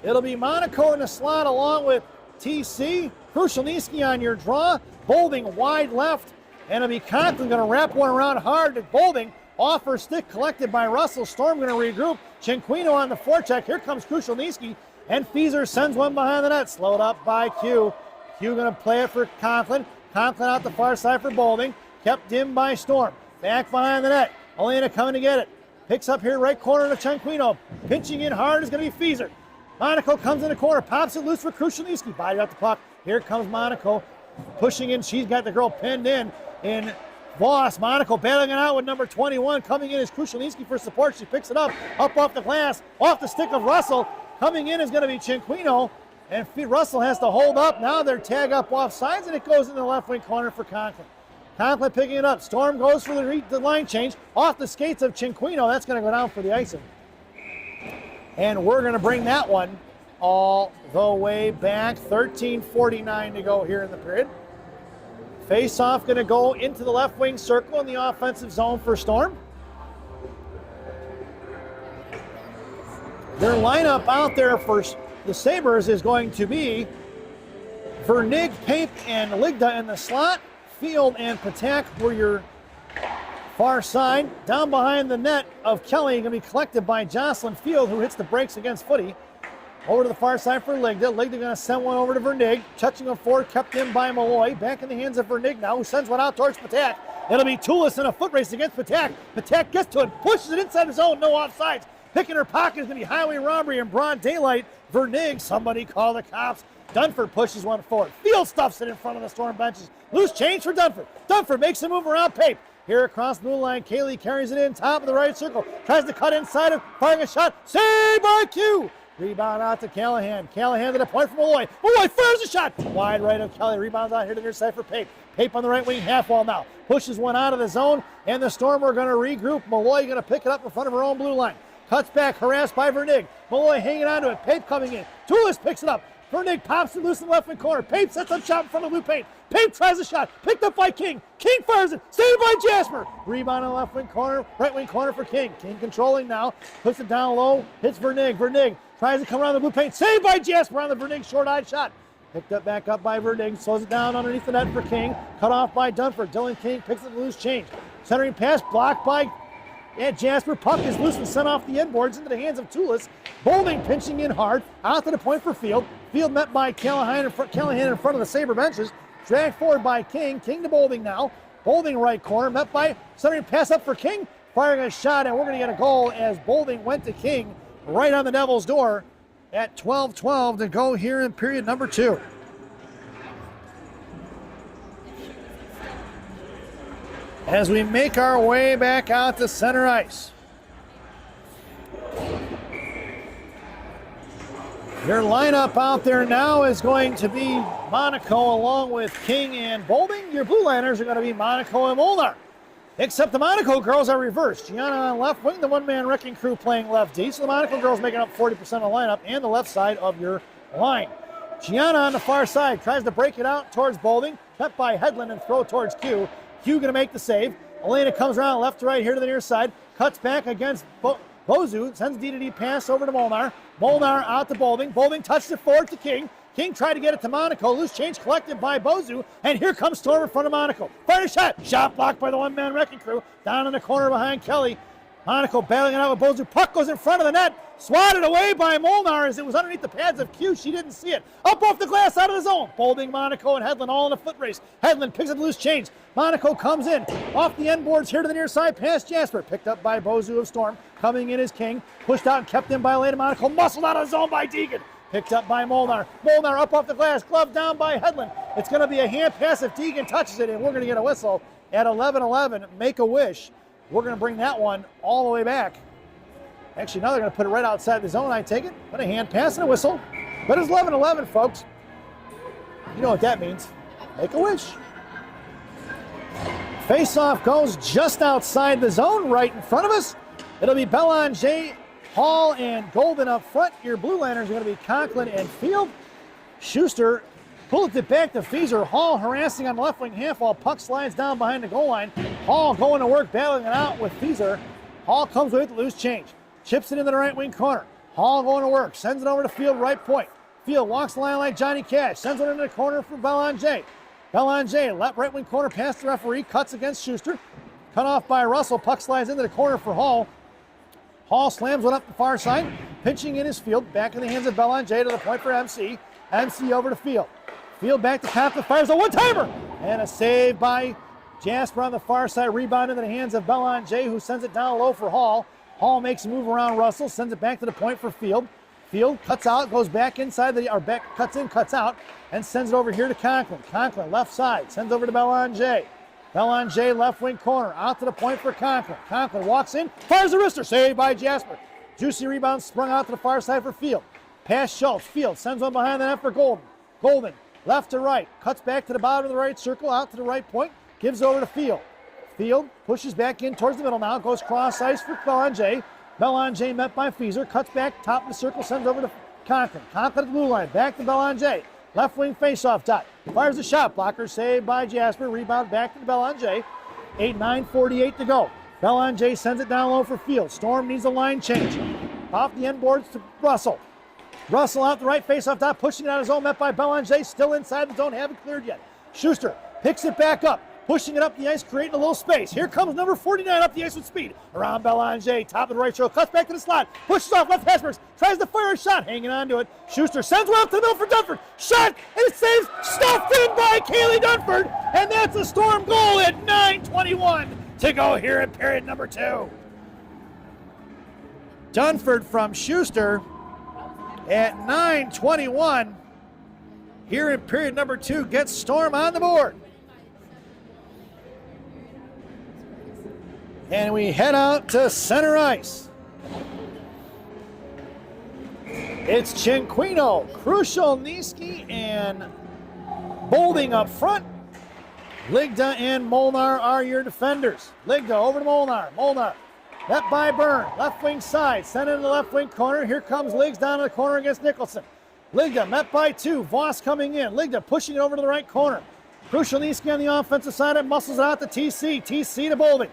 It'll be Monaco in the slot along with TC. Krushelnyski on your draw. Bolding wide left. And it'll be Conklin going to wrap one around hard to Bolding. Off her stick collected by Russell. Storm going to regroup. Cinquino on the forecheck. Here comes Krushelnyski. And Feezer sends one behind the net. Slowed up by Q. Q going to play it for Conklin. Conklin out the far side for Bolding. Kept in by Storm. Back behind the net. Elena coming to get it. Picks up here right corner to Cinquino. Pinching in hard is going to be Feezer. Monaco comes in the corner. Pops it loose for Krushelnyski. Body up the puck. Here comes Monaco. Pushing in. She's got the girl pinned in Voss. Monaco battling it out with number 21. Coming in is Krushelnyski for support. She picks it up off the glass. Off the stick of Russell. Coming in is going to be Cinquino. And Russell has to hold up. Now they're tag up off sides, and it goes in the left wing corner for Conklin. Conklin picking it up. Storm goes for the line change. Off the skates of Cinquino. That's going to go down for the icing. And we're going to bring that one all the way back. 13:49 to go here in the period. Face-off going to go into the left wing circle in the offensive zone for Storm. Their lineup out there for the Sabres is going to be Vernig, Pape, and Ligda in the slot. Field and Patak were your far side. Down behind the net of Kelly, going to be collected by Jocelyn Field, who hits the brakes against Footy. Over to the far side for Ligda. Ligda going to send one over to Vernig. Touching him forward, kept in by Malloy. Back in the hands of Vernig now, who sends one out towards Patak. It'll be Toulis in a foot race against Patak. Patak gets to it, pushes it inside the zone, no offsides. Picking her pocket is going to be highway robbery in broad daylight. Vernig, somebody call the cops. Dunford pushes one forward. Field stuffs it in front of the Storm benches. Loose change for Dunford. Dunford makes a move around Pape. Here across the blue line, Kaylee carries it in, top of the right circle. Tries to cut inside it, firing a shot. Saved by Q. Rebound out to Callahan. Callahan to the point from Malloy. Malloy fires a shot. Wide right of Kelly. Rebounds out here to their side for Pape. Pape on the right wing, half wall now. Pushes one out of the zone, and the Storm are going to regroup. Malloy going to pick it up in front of her own blue line. Cuts back, harassed by Vernig. Malloy hanging onto it. Pape coming in. Toulis picks it up. Vernig pops it loose in the left wing corner. Pape sets up shot in front of blue paint. Pape tries a shot. Picked up by King. King fires it. Saved by Jasper. Rebound in the left wing corner. Right wing corner for King. King controlling now. Puts it down low. Hits Vernig. Vernig tries to come around the blue paint. Saved by Jasper on the Vernig short-eyed shot. Picked up back up by Vernig. Slows it down underneath the net for King. Cut off by Dunford. Dylan King picks it loose change. Centering pass blocked by Jasper. Puck is loose and sent off the inboards into the hands of Toulis. Boulding pinching in hard. Out to the point for Field. Field met by Callahan in front of the Sabre benches. Dragged forward by King. King to Boulding now. Boulding right corner. Met by centering pass up for King. Firing a shot, and we're going to get a goal as Boulding went to King right on the Devils' door at 12-12 to go here in period number 2. As we make our way back out to center ice. Your lineup out there now is going to be Monaco along with King and Boulding. Your blue liners are going to be Monaco and Molnar. Except the Monaco girls are reversed. Gianna on left wing, the one-man wrecking crew playing left D. So the Monaco girls making up 40% of the lineup and the left side of your line. Gianna on the far side tries to break it out towards Boulding. Cut by Hedlund and throw towards Q. Q going to make the save. Elena comes around left to right here to the near side. Cuts back against Bozu. Sends D-to-D pass over to Molnar. Molnar out to Boulding. Boulding touched it forward to King. King tried to get it to Monaco. Loose change collected by Bozu. And here comes Storm in front of Monaco. Fired a shot. Shot blocked by the one-man wrecking crew. Down in the corner behind Kelly. Monaco battling it out with Bozu. Puck goes in front of the net. Swatted away by Molnar as it was underneath the pads of Q. She didn't see it. Up off the glass out of the zone. Boulding, Monaco, and Hedlund all in a foot race. Hedlund picks up the loose change. Monaco comes in. Off the end boards here to the near side. Past Jasper. Picked up by Bozu of Storm. Coming in is King. Pushed out and kept in by Elena. Monaco muscled out of the zone by Deegan. Picked up by Molnar. Molnar up off the glass. Glove down by Hedlund. It's going to be a hand pass if Deegan touches it, and we're going to get a whistle at 11-11. Make a wish. We're going to bring that one all the way back. Actually, now they're going to put it right outside the zone, I take it. But a hand pass and a whistle. But it's 11-11, folks. You know what that means. Make a wish. Face-off goes just outside the zone, right in front of us. It'll be Belanger, Hall, and Golden up front. Your blue liners are going to be Conklin and Field. Schuster pulls it back to Fieser. Hall harassing on the left wing half while puck slides down behind the goal line. Hall going to work, battling it out with Fieser. Hall comes with loose change. Chips it into the right wing corner. Hall going to work. Sends it over to Field, right point. Field walks the line like Johnny Cash. Sends it into the corner for Belanger. Belanger, left right wing corner past the referee. Cuts against Schuster. Cut off by Russell. Puck slides into the corner for Hall. Hall slams one up the far side. Pinching in his Field. Back in the hands of Belanger to the point for MC. MC over to Field. Field back to Compton. Fires a one-timer. And a save by Jasper on the far side. Rebound into the hands of Belanger, who sends it down low for Hall. Hall makes a move around Russell, sends it back to the point for Field. Field cuts out, goes back inside cuts in, cuts out, and sends it over here to Conklin. Conklin, left side, sends over to Belanger. Belanger, left wing corner, out to the point for Conklin. Conklin walks in, fires a wrister, saved by Jasper. Juicy rebound sprung out to the far side for Field. Pass Schultz, Field sends one behind the net for Golden. Golden, left to right, cuts back to the bottom of the right circle, out to the right point, gives over to Field. Field pushes back in towards the middle now, goes cross ice for Belanger. Belanger met by Fieser, cuts back, top of the circle, sends over to Conklin. Conklin at the blue line, back to Belanger. Left wing faceoff dot. Fires a shot. Blocker saved by Jasper. Rebound back to Belanger. 9:48 to go. Belanger sends it down low for Field. Storm needs a line change. Off the end boards to Russell. Russell out the right faceoff dot, pushing it out of zone, met by Belanger. Still inside the zone, haven't cleared yet. Schuster picks it back up. Pushing it up the ice, creating a little space. Here comes number 49 up the ice with speed. Around Belanger, top of the right shoulder, cuts back to the slot. Pushes off left Hesbergs, tries to fire a shot, hanging on to it. Schuster sends one up to the middle for Dunford. Shot, and it saves, stuffed in by Kaylee Dunford. And that's a Storm goal at 9:21 to go here in period number 2. Dunford from Schuster at 9:21 here in period number 2 gets Storm on the board. And we head out to center ice. It's Cinquino, Krushelnyski, and Bolding up front. Ligda and Molnar are your defenders. Ligda over to Molnar. Molnar met by Byrne. Left wing side. Sent into the left wing corner. Here comes Liggs down to the corner against Nicholson. Ligda met by 2. Voss coming in. Ligda pushing it over to the right corner. Krushelnyski on the offensive side and muscles it out to TC. TC to Bolding.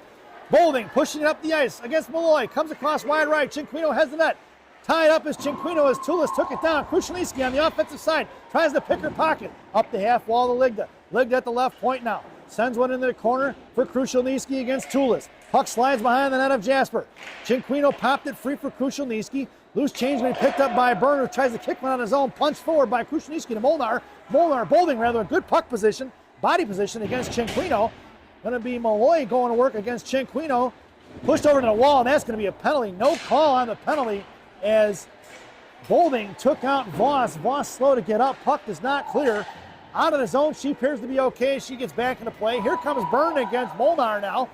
Bolding pushing it up the ice against Malloy. Comes across wide right. Cinquino has the net. Tied up as Cinquino as Tulis took it down. Krushelnyski on the offensive side. Tries to pick her pocket. Up the half wall to Ligda. Ligda at the left point now. Sends one into the corner for Krushelnyski against Tulis. Puck slides behind the net of Jasper. Cinquino popped it free for Krushelnyski. Loose change being picked up by Byrne, who tries to kick one on his own. Punch forward by Krushelnyski to Molnar. Molnar, Bolding rather, a good puck position. Body position against Cinquino. Going to be Malloy going to work against Cinquino. Pushed over to the wall, and that's going to be a penalty. No call on the penalty as Bolding took out Voss. Voss slow to get up. Puck does not clear. Out of the zone, she appears to be okay. She gets back into play. Here comes Byrne against Molnar now.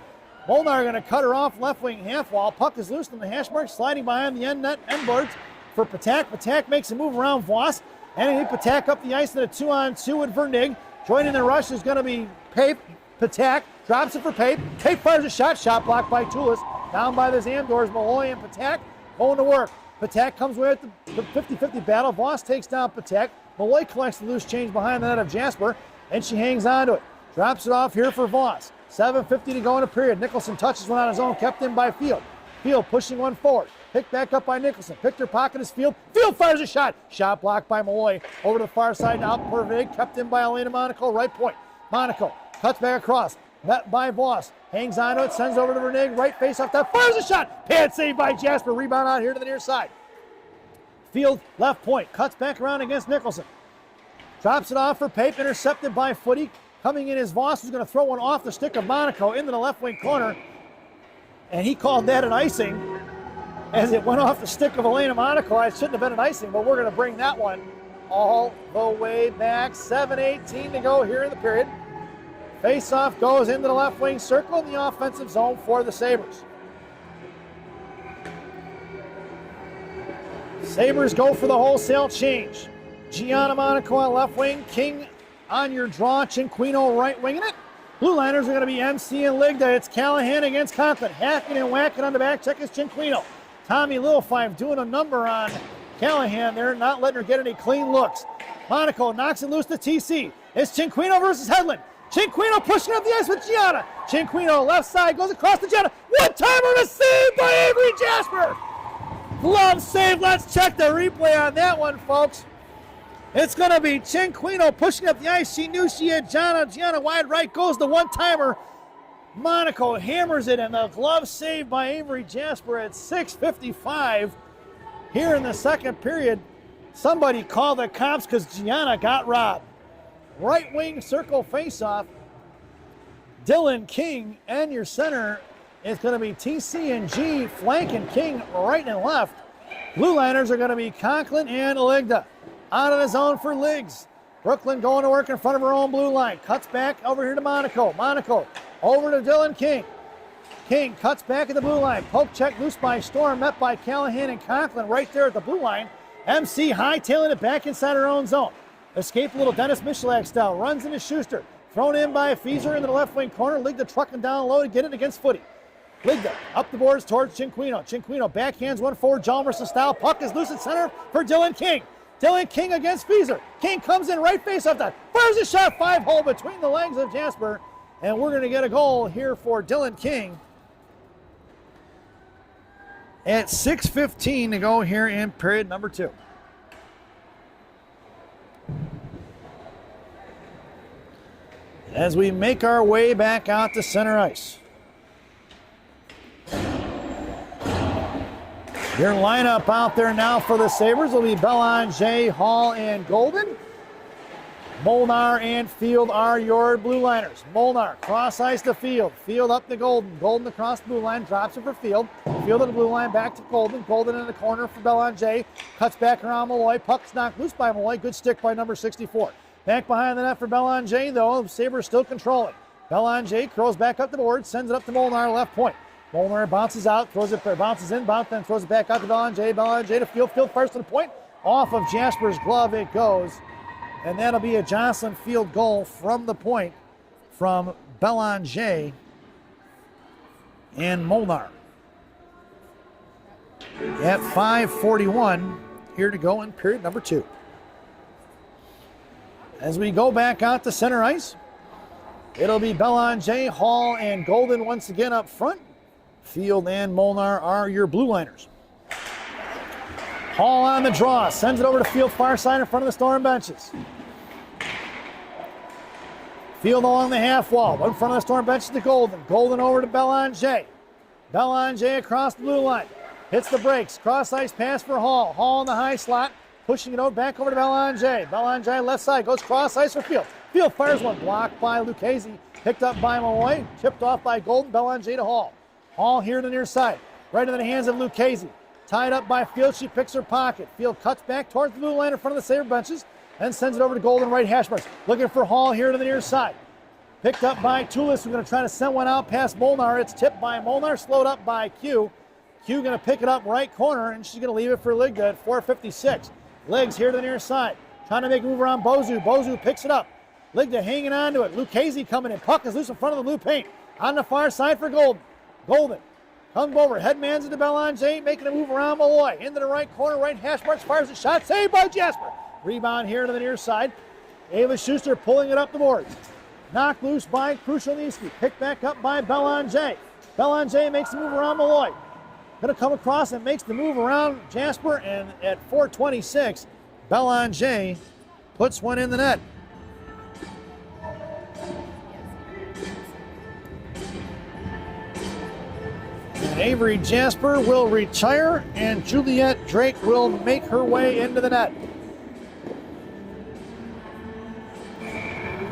Molnar going to cut her off left wing half wall. Puck is loose in the hash mark, sliding behind the end net end boards for Patak. Patak makes a move around Voss. And Patak up the ice in a 2-on-2 with Vernig. Joining the rush is going to be Pape. Patak drops it for Pape. Pape fires a shot. Shot blocked by Tulis. Down by the Zamdors, Malloy and Patak going to work. Patak comes away at the 50-50 battle. Voss takes down Patak. Malloy collects the loose change behind the net of Jasper, and she hangs on to it. Drops it off here for Voss. 7:50 to go in a period. Nicholson touches one on his own, kept in by Field. Field pushing one forward. Picked back up by Nicholson. Picked her pocket as Field. Field fires a shot. Shot blocked by Malloy. Over to the far side now. Pervig kept in by Elena Monaco. Right point. Monaco cuts back across. Met by Voss. Hangs on to it. Sends over to Vernig. Right face off that. Fires a shot. Pad saved by Jasper. Rebound out here to the near side. Field left point. Cuts back around against Nicholson. Drops it off for Pape. Intercepted by Footy. Coming in is Voss, who's going to throw one off the stick of Monaco into the left wing corner. And he called that an icing as it went off the stick of Elena Monaco. It shouldn't have been an icing, but we're going to bring that one all the way back. 7:18 to go here in the period. Face-off goes into the left wing circle in the offensive zone for the Sabres. Sabres go for the wholesale change. Gianna Monaco on left wing. King on your draw. Cinquino right winging it. Blue Liners are going to be MC and Ligda. It's Callahan against Conklin. Hacking and whacking on the back check is Cinquino. Tommy Littlefive doing a number on Callahan there, not letting her get any clean looks. Monaco knocks it loose to TC. It's Cinquino versus Hedlund. Cinquino pushing up the ice with Gianna. Cinquino left side goes across to Gianna. One-timer to save by Avery Jasper. Glove save. Let's check the replay on that one, folks. It's going to be Cinquino pushing up the ice. She knew she had Gianna. Gianna wide right goes the one-timer. Monaco hammers it, and the glove save by Avery Jasper at 6:55 here in the second period. Somebody called the cops because Gianna got robbed. Right wing circle face-off. Dylan King and your center is going to be TC and G flanking King right and left. Blue Liners are going to be Conklin and Ligda. Out of the zone for Liggs. Brooklyn going to work in front of her own blue line. Cuts back over here to Monaco. Monaco over to Dylan King. King cuts back at the blue line. Poke check loose by Storm. Met by Callahan and Conklin right there at the blue line. MC hightailing it back inside her own zone. Escape a little Dennis Michalak style. Runs into Schuster. Thrown in by Fieser into the left wing corner. Ligda trucking down low to get it against Footy. Ligda up the boards towards Cinquino. Cinquino backhands one forward. Jalmerson style. Puck is loose at center for Dylan King. Dylan King against Feeser. King comes in right face up that. Fires a shot, 5-hole between the legs of Jasper. And we're going to get a goal here for Dylan King. At 6:15 to go here in period number 2. As we make our way back out to center ice. Your lineup out there now for the Sabres will be Belanger, Hall, and Golden. Molnar and Field are your blue liners. Molnar, cross ice to Field. Field up to Golden. Golden across the blue line, drops it for Field. Field at the blue line, back to Golden. Golden in the corner for Belanger. Cuts back around Malloy. Puck's knocked loose by Malloy. Good stick by number 64. Back behind the net for Belanger, though. Sabres still controlling. Belanger curls back up the board, sends it up to Molnar, left point. Molnar bounces out, bounces in, then throws it back out to Belanger. Belanger to Field. Field first to the point. Off of Jasper's glove it goes. And that'll be a Jocelyn Field goal from the point from Belanger and Molnar. At 5:41 here to go in period number 2. As we go back out to center ice, it'll be Belanger, Hall, and Golden once again up front. Field and Molnar are your blue liners. Hall on the draw, sends it over to Field, far side in front of the Storm benches. Field along the half wall, in front of the Storm benches to Golden. Golden over to Belanger. Belanger across the blue line. Hits the brakes, cross ice pass for Hall. Hall in the high slot, pushing it back over to Belanger. Belanger left side, goes cross ice for Field. Field fires one, blocked by Lucchese, picked up by Malloy, chipped off by Golden. Belanger to Hall. Hall here to the near side, right into the hands of Lucchese. Tied up by Field, she picks her pocket. Field cuts back towards the blue line in front of the Sabre benches and sends it over to Golden right hash marks. Looking for Hall here to the near side. Picked up by Tulis, who's going to try to send one out past Molnar. It's tipped by Molnar, slowed up by Q. Q going to pick it up right corner, and she's going to leave it for Ligda at 4:56. Liggs here to the near side, trying to make a move around Bozu. Bozu picks it up. Ligda hanging on to it. Lucchese coming in. Puck is loose in front of the blue paint. On the far side for Golden. Golden comes over, headmans into Belanger, making a move around Malloy. Into the right corner, right hash marks, fires a shot, saved by Jasper. Rebound here to the near side. Ava Schuster pulling it up the boards. Knocked loose by Krushelnyski. Picked back up by Belanger. Belanger makes the move around Malloy. Going to come across and makes the move around Jasper, and at 4:26, Belanger puts one in the net. And Avery Jasper will retire, and Juliet Drake will make her way into the net.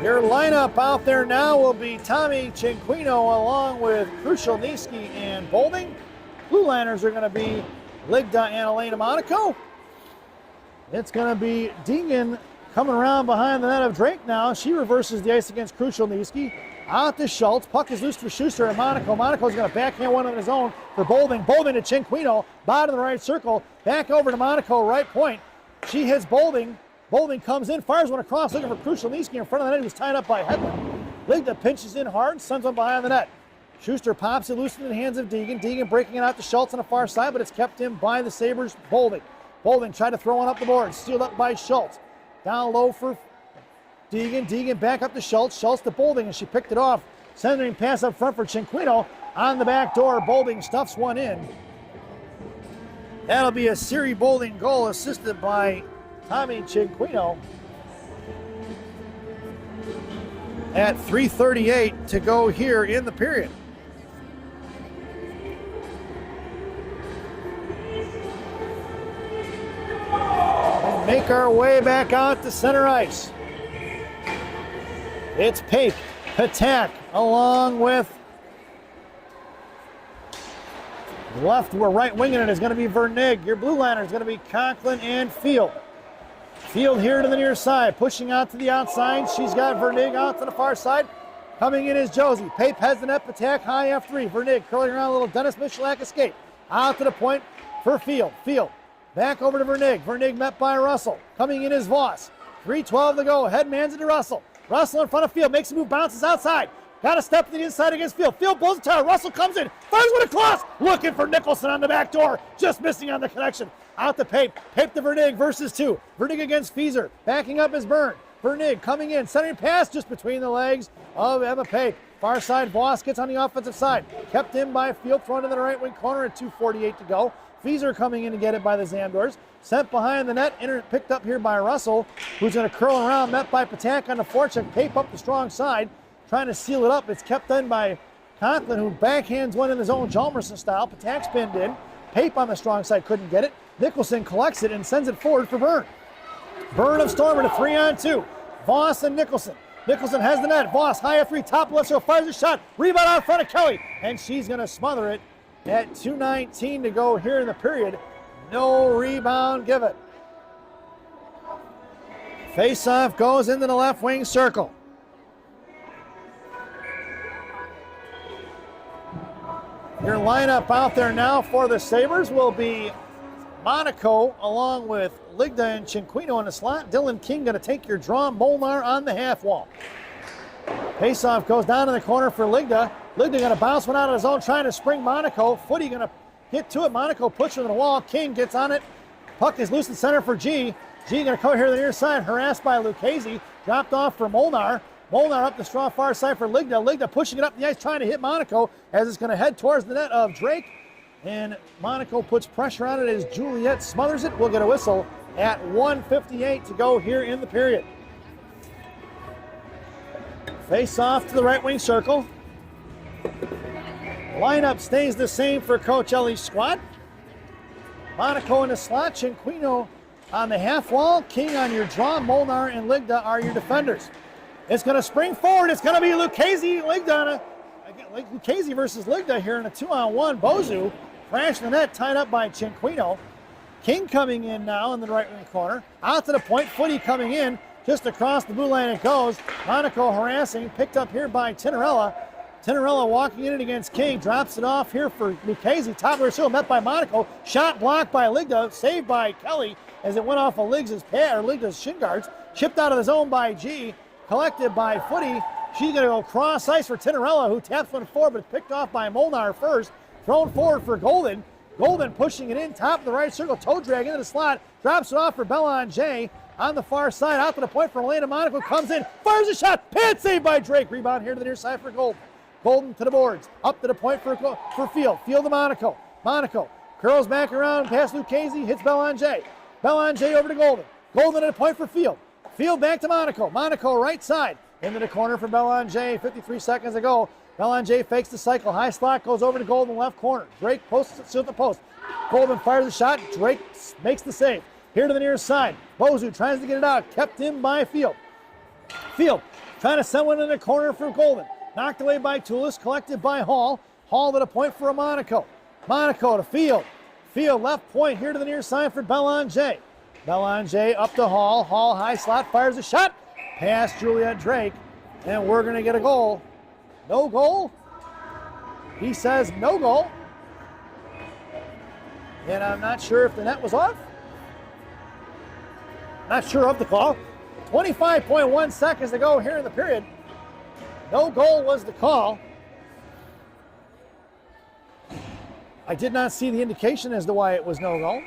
Your lineup out there now will be Tommy Cinquino along with Krushelnyski and Bolding. Blue liners are going to be Ligda and Elena Monaco. It's going to be Deegan coming around behind the net of Drake now. She reverses the ice against Krushelnyski. Out to Schultz. Puck is loose for Schuster and Monaco. Monaco's going to backhand one on his own for Bolding. Bolding to Cinquino. Bottom of the right circle. Back over to Monaco, right point. She hits Bolding. Bolding comes in, fires one across, looking for Krushelnyski in front of the net. He was tied up by Hedlund. Ligda pinches in hard, sends one behind the net. Schuster pops it loose into the hands of Deegan. Deegan breaking it out to Schultz on the far side, but it's kept in by the Sabres. Bolding. Bolding tried to throw one up the board. Sealed up by Schultz. Down low for Deegan. Deegan back up to Schultz. Schultz to Bolding, and she picked it off. Sending pass up front for Cinquino. On the back door, Bolding stuffs one in. That'll be a Siri Bolding goal assisted by Tommy Cinquino. At 3:38 to go here in the period. And make our way back out to center ice. It's Paik, Patak, along with left, we're right winging it is going to be Vernig. Your blue liner is going to be Conklin and Field. Field here to the near side, pushing out to the outside. She's got Vernig out to the far side. Coming in is Josie. Pape has the net, attack high F3. Vernig curling around a little Dennis Michalak escape. Out to the point for Field. Field back over to Vernig. Vernig met by Russell. Coming in is Voss. 3:12 to go. Headmans into Russell. Russell in front of Field. Makes a move, bounces outside. Got to step to the inside against Field. Field blows the tire. Russell comes in. Fires with a cross. Looking for Nicholson on the back door. Just missing on the connection. Out to Pape. Pape to Vernig versus 2. Vernig against Fieser. Backing up is Byrne. Vernig coming in. Centering pass just between the legs of Emma Pape. Far side, Voss gets on the offensive side. Kept in by Field, thrown in the right wing corner at 2:48 to go. Fieser coming in to get it by the Zamdors. Sent behind the net, picked up here by Russell, who's going to curl around, met by Patak on the forecheck. Pape up the strong side, trying to seal it up. It's kept in by Conklin, who backhands one in his own Jalmerson style. Patak's pinned in. Pape on the strong side couldn't get it. Nicholson collects it and sends it forward for Byrne. Byrne of Stormer to 3-on-2. Voss and Nicholson. Nicholson has the net. Voss, high at 3, top left, so fires a shot. Rebound out in front of Kelly, and she's going to smother it at 2:19 to go here in the period. No rebound given. Face-off goes into the left wing circle. Your lineup out there now for the Sabres will be Monaco along with Ligda and Cinquino in the slot. Dylan King going to take your draw. Molnar on the half wall. Face-off goes down in the corner for Ligda. Ligda going to bounce one out of his own, trying to spring Monaco. Footy going to get to it. Monaco puts her to the wall. King gets on it. Puck is loose in center for G. G going to come here to the near side, harassed by Lucchese. Dropped off for Molnar. Molnar up the strong far side for Ligda. Ligda pushing it up the ice, trying to hit Monaco as it's going to head towards the net of Drake. And Monaco puts pressure on it as Juliet smothers it. We'll get a whistle at 1:58 to go here in the period. Face off to the right wing circle. Lineup stays the same for Coach Ellie's squad. Monaco in the slot, Cinquino on the half wall, King on your draw, Molnar and Ligda are your defenders. It's going to spring forward. It's going to be Lucchese, Ligda, Lucchese versus Ligda here in a 2-on-1. Bozu crashed the net, tied up by Cinquino. King coming in now in the right wing corner. Out to the point, Footy coming in. Just across the blue line it goes. Monaco harassing, picked up here by Tinarella. Tinarella walking in it against King, drops it off here for Lucchese. Top of her seal, met by Monaco. Shot blocked by Ligda, saved by Kelly as it went off of Ligda's shin guards. Chipped out of the zone by G, collected by Footy. She's going to go cross ice for Tinarella, who taps one forward, but picked off by Molnar first. Thrown forward for Golden. Golden pushing it in, top of the right circle, toe drag into the slot, drops it off for Belanger on the far side, out to the point for Elena. Monaco comes in, fires a shot, pad save by Drake. Rebound here to the near side for Golden. Golden to the boards, up to the point for Field. Field to Monaco. Monaco curls back around past Lucchese, hits Belanger. Belanger over to Golden. Golden at a point for Field. Field back to Monaco. Monaco right side, into the corner for Belanger, 53 seconds to go. Belanger fakes the cycle. High slot goes over to Golden left corner. Drake posts it to the post. Golden fires a shot. Drake makes the save. Here to the near side. Bozu tries to get it out. Kept in by Field. Field trying to send one in the corner for Golden. Knocked away by Toulis. Collected by Hall. Hall to the point for a Monaco. Monaco to Field. Field left point here to the near side for Belanger. Belanger up to Hall. Hall high slot fires a shot. Past Juliet Drake. And we're going to get a goal. No goal? He says no goal. And I'm not sure if the net was off. Not sure of the call. 25.1 seconds to go here in the period. No goal was the call. I did not see the indication as to why it was no goal.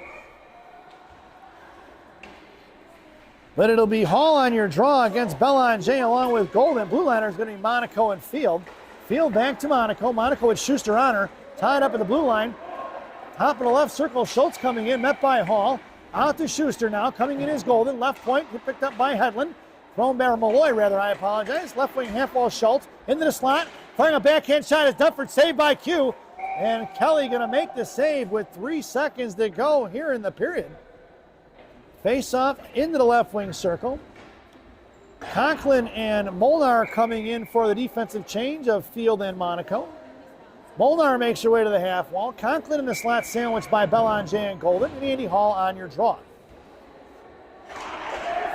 But it'll be Hall on your draw against Belanger along with Golden. Blue liner is going to be Monaco and Field. Field back to Monaco. Monaco with Schuster on her. Tied up at the blue line. Top of the left circle. Schultz coming in. Met by Hall. Out to Schuster now. Coming in is Golden. Left point. Picked up by Hedlund. Thrown by Malloy, rather. I apologize. Left wing half wall Schultz. Into the slot. Firing a backhand shot is Dunford. Saved by Q. And Kelly going to make the save with 3 seconds to go here in the period. Face off into the left wing circle. Conklin and Molnar coming in for the defensive change of Field and Monaco. Molnar makes her way to the half wall. Conklin in the slot sandwiched by Belanger and Golden. And Andy Hall on your draw.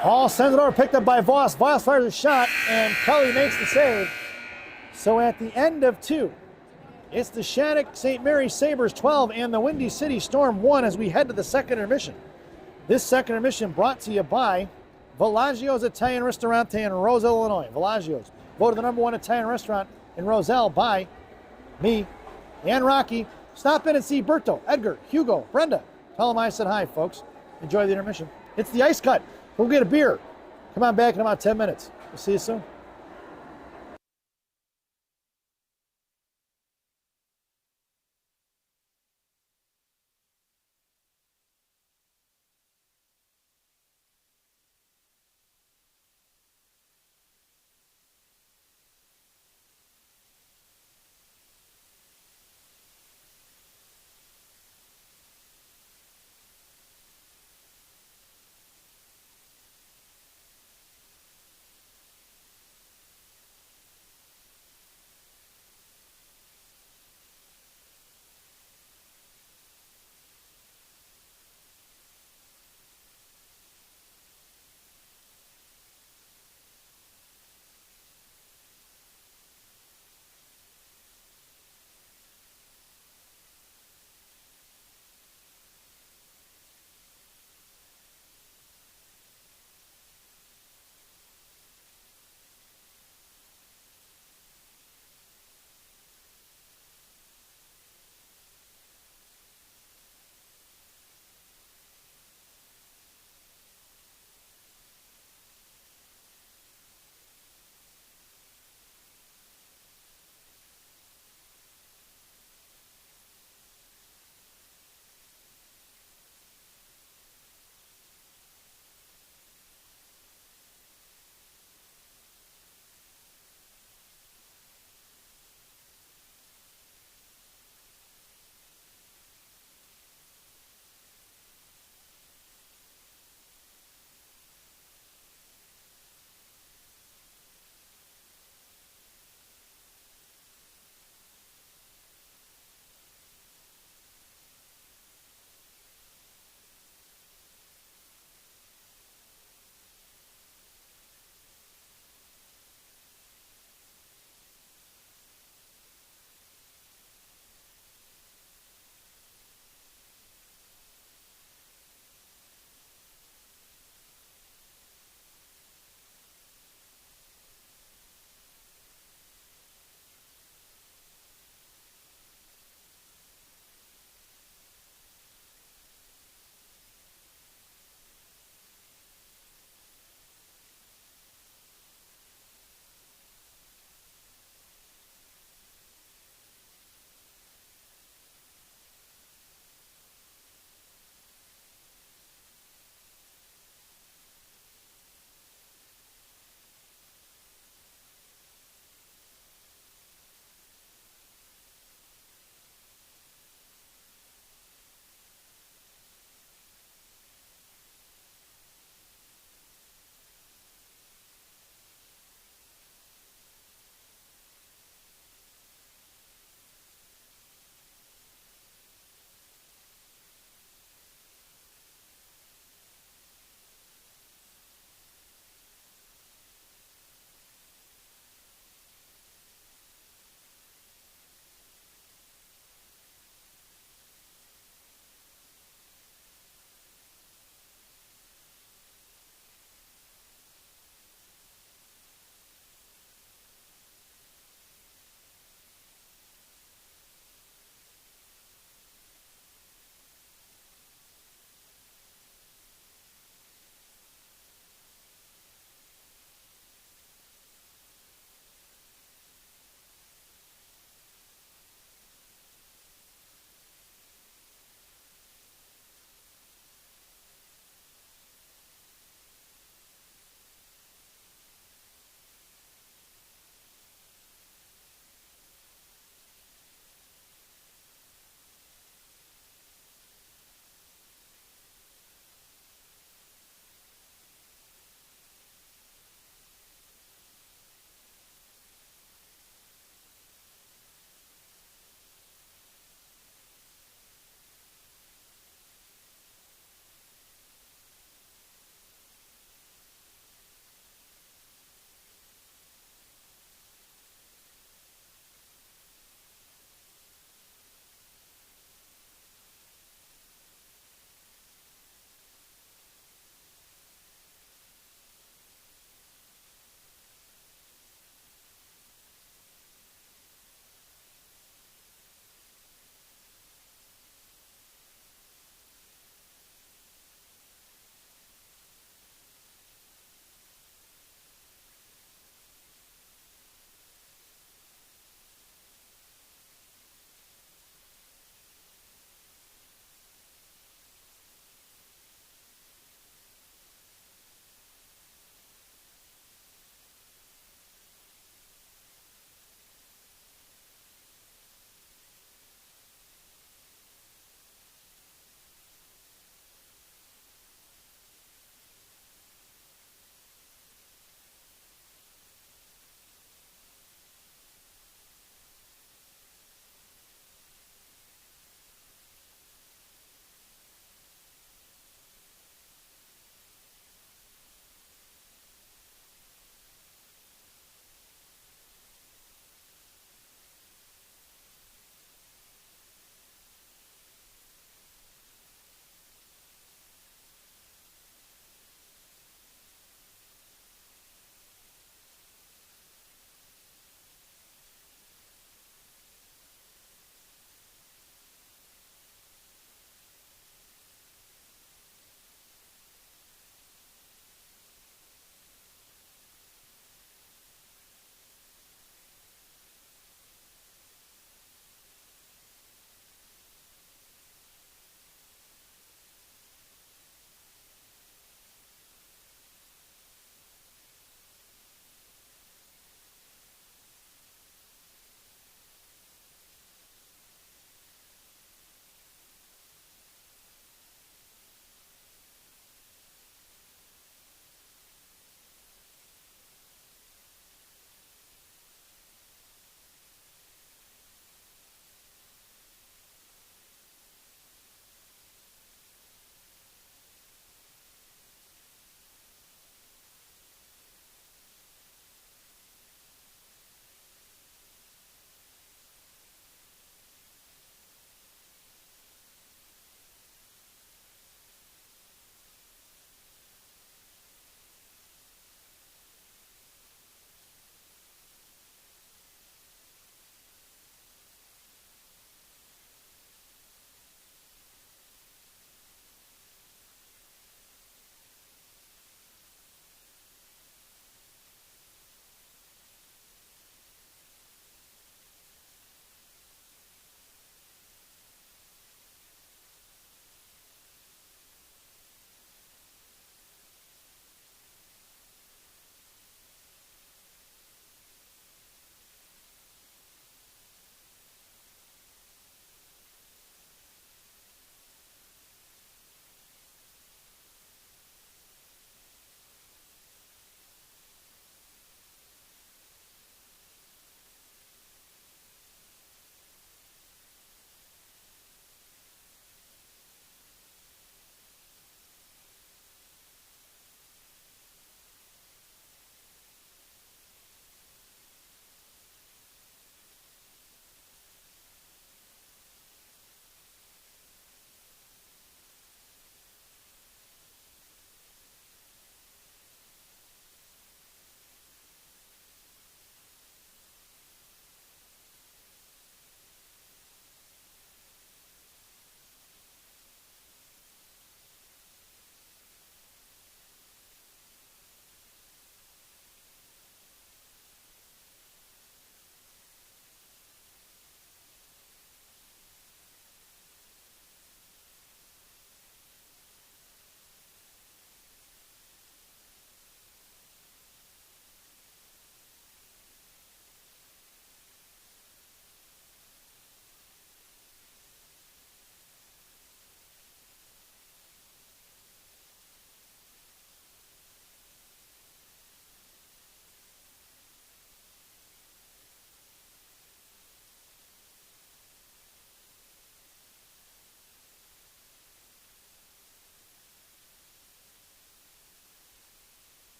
Hall sends it over, picked up by Voss. Voss fires a shot, and Kelly makes the save. So at the end of 2, it's the Shattuck St. Mary Sabres 12 and the Windy City Storm 1 as we head to the second intermission. This second intermission brought to you by Villaggio's Italian Restaurante in Rose, Illinois. Villaggio's, voted the #1 Italian restaurant in Roselle by me and Rocky. Stop in and see Berto, Edgar, Hugo, Brenda. Tell them I said hi, folks. Enjoy the intermission. It's the ice cut. Go get a beer. Come on back in about 10 minutes. We'll see you soon.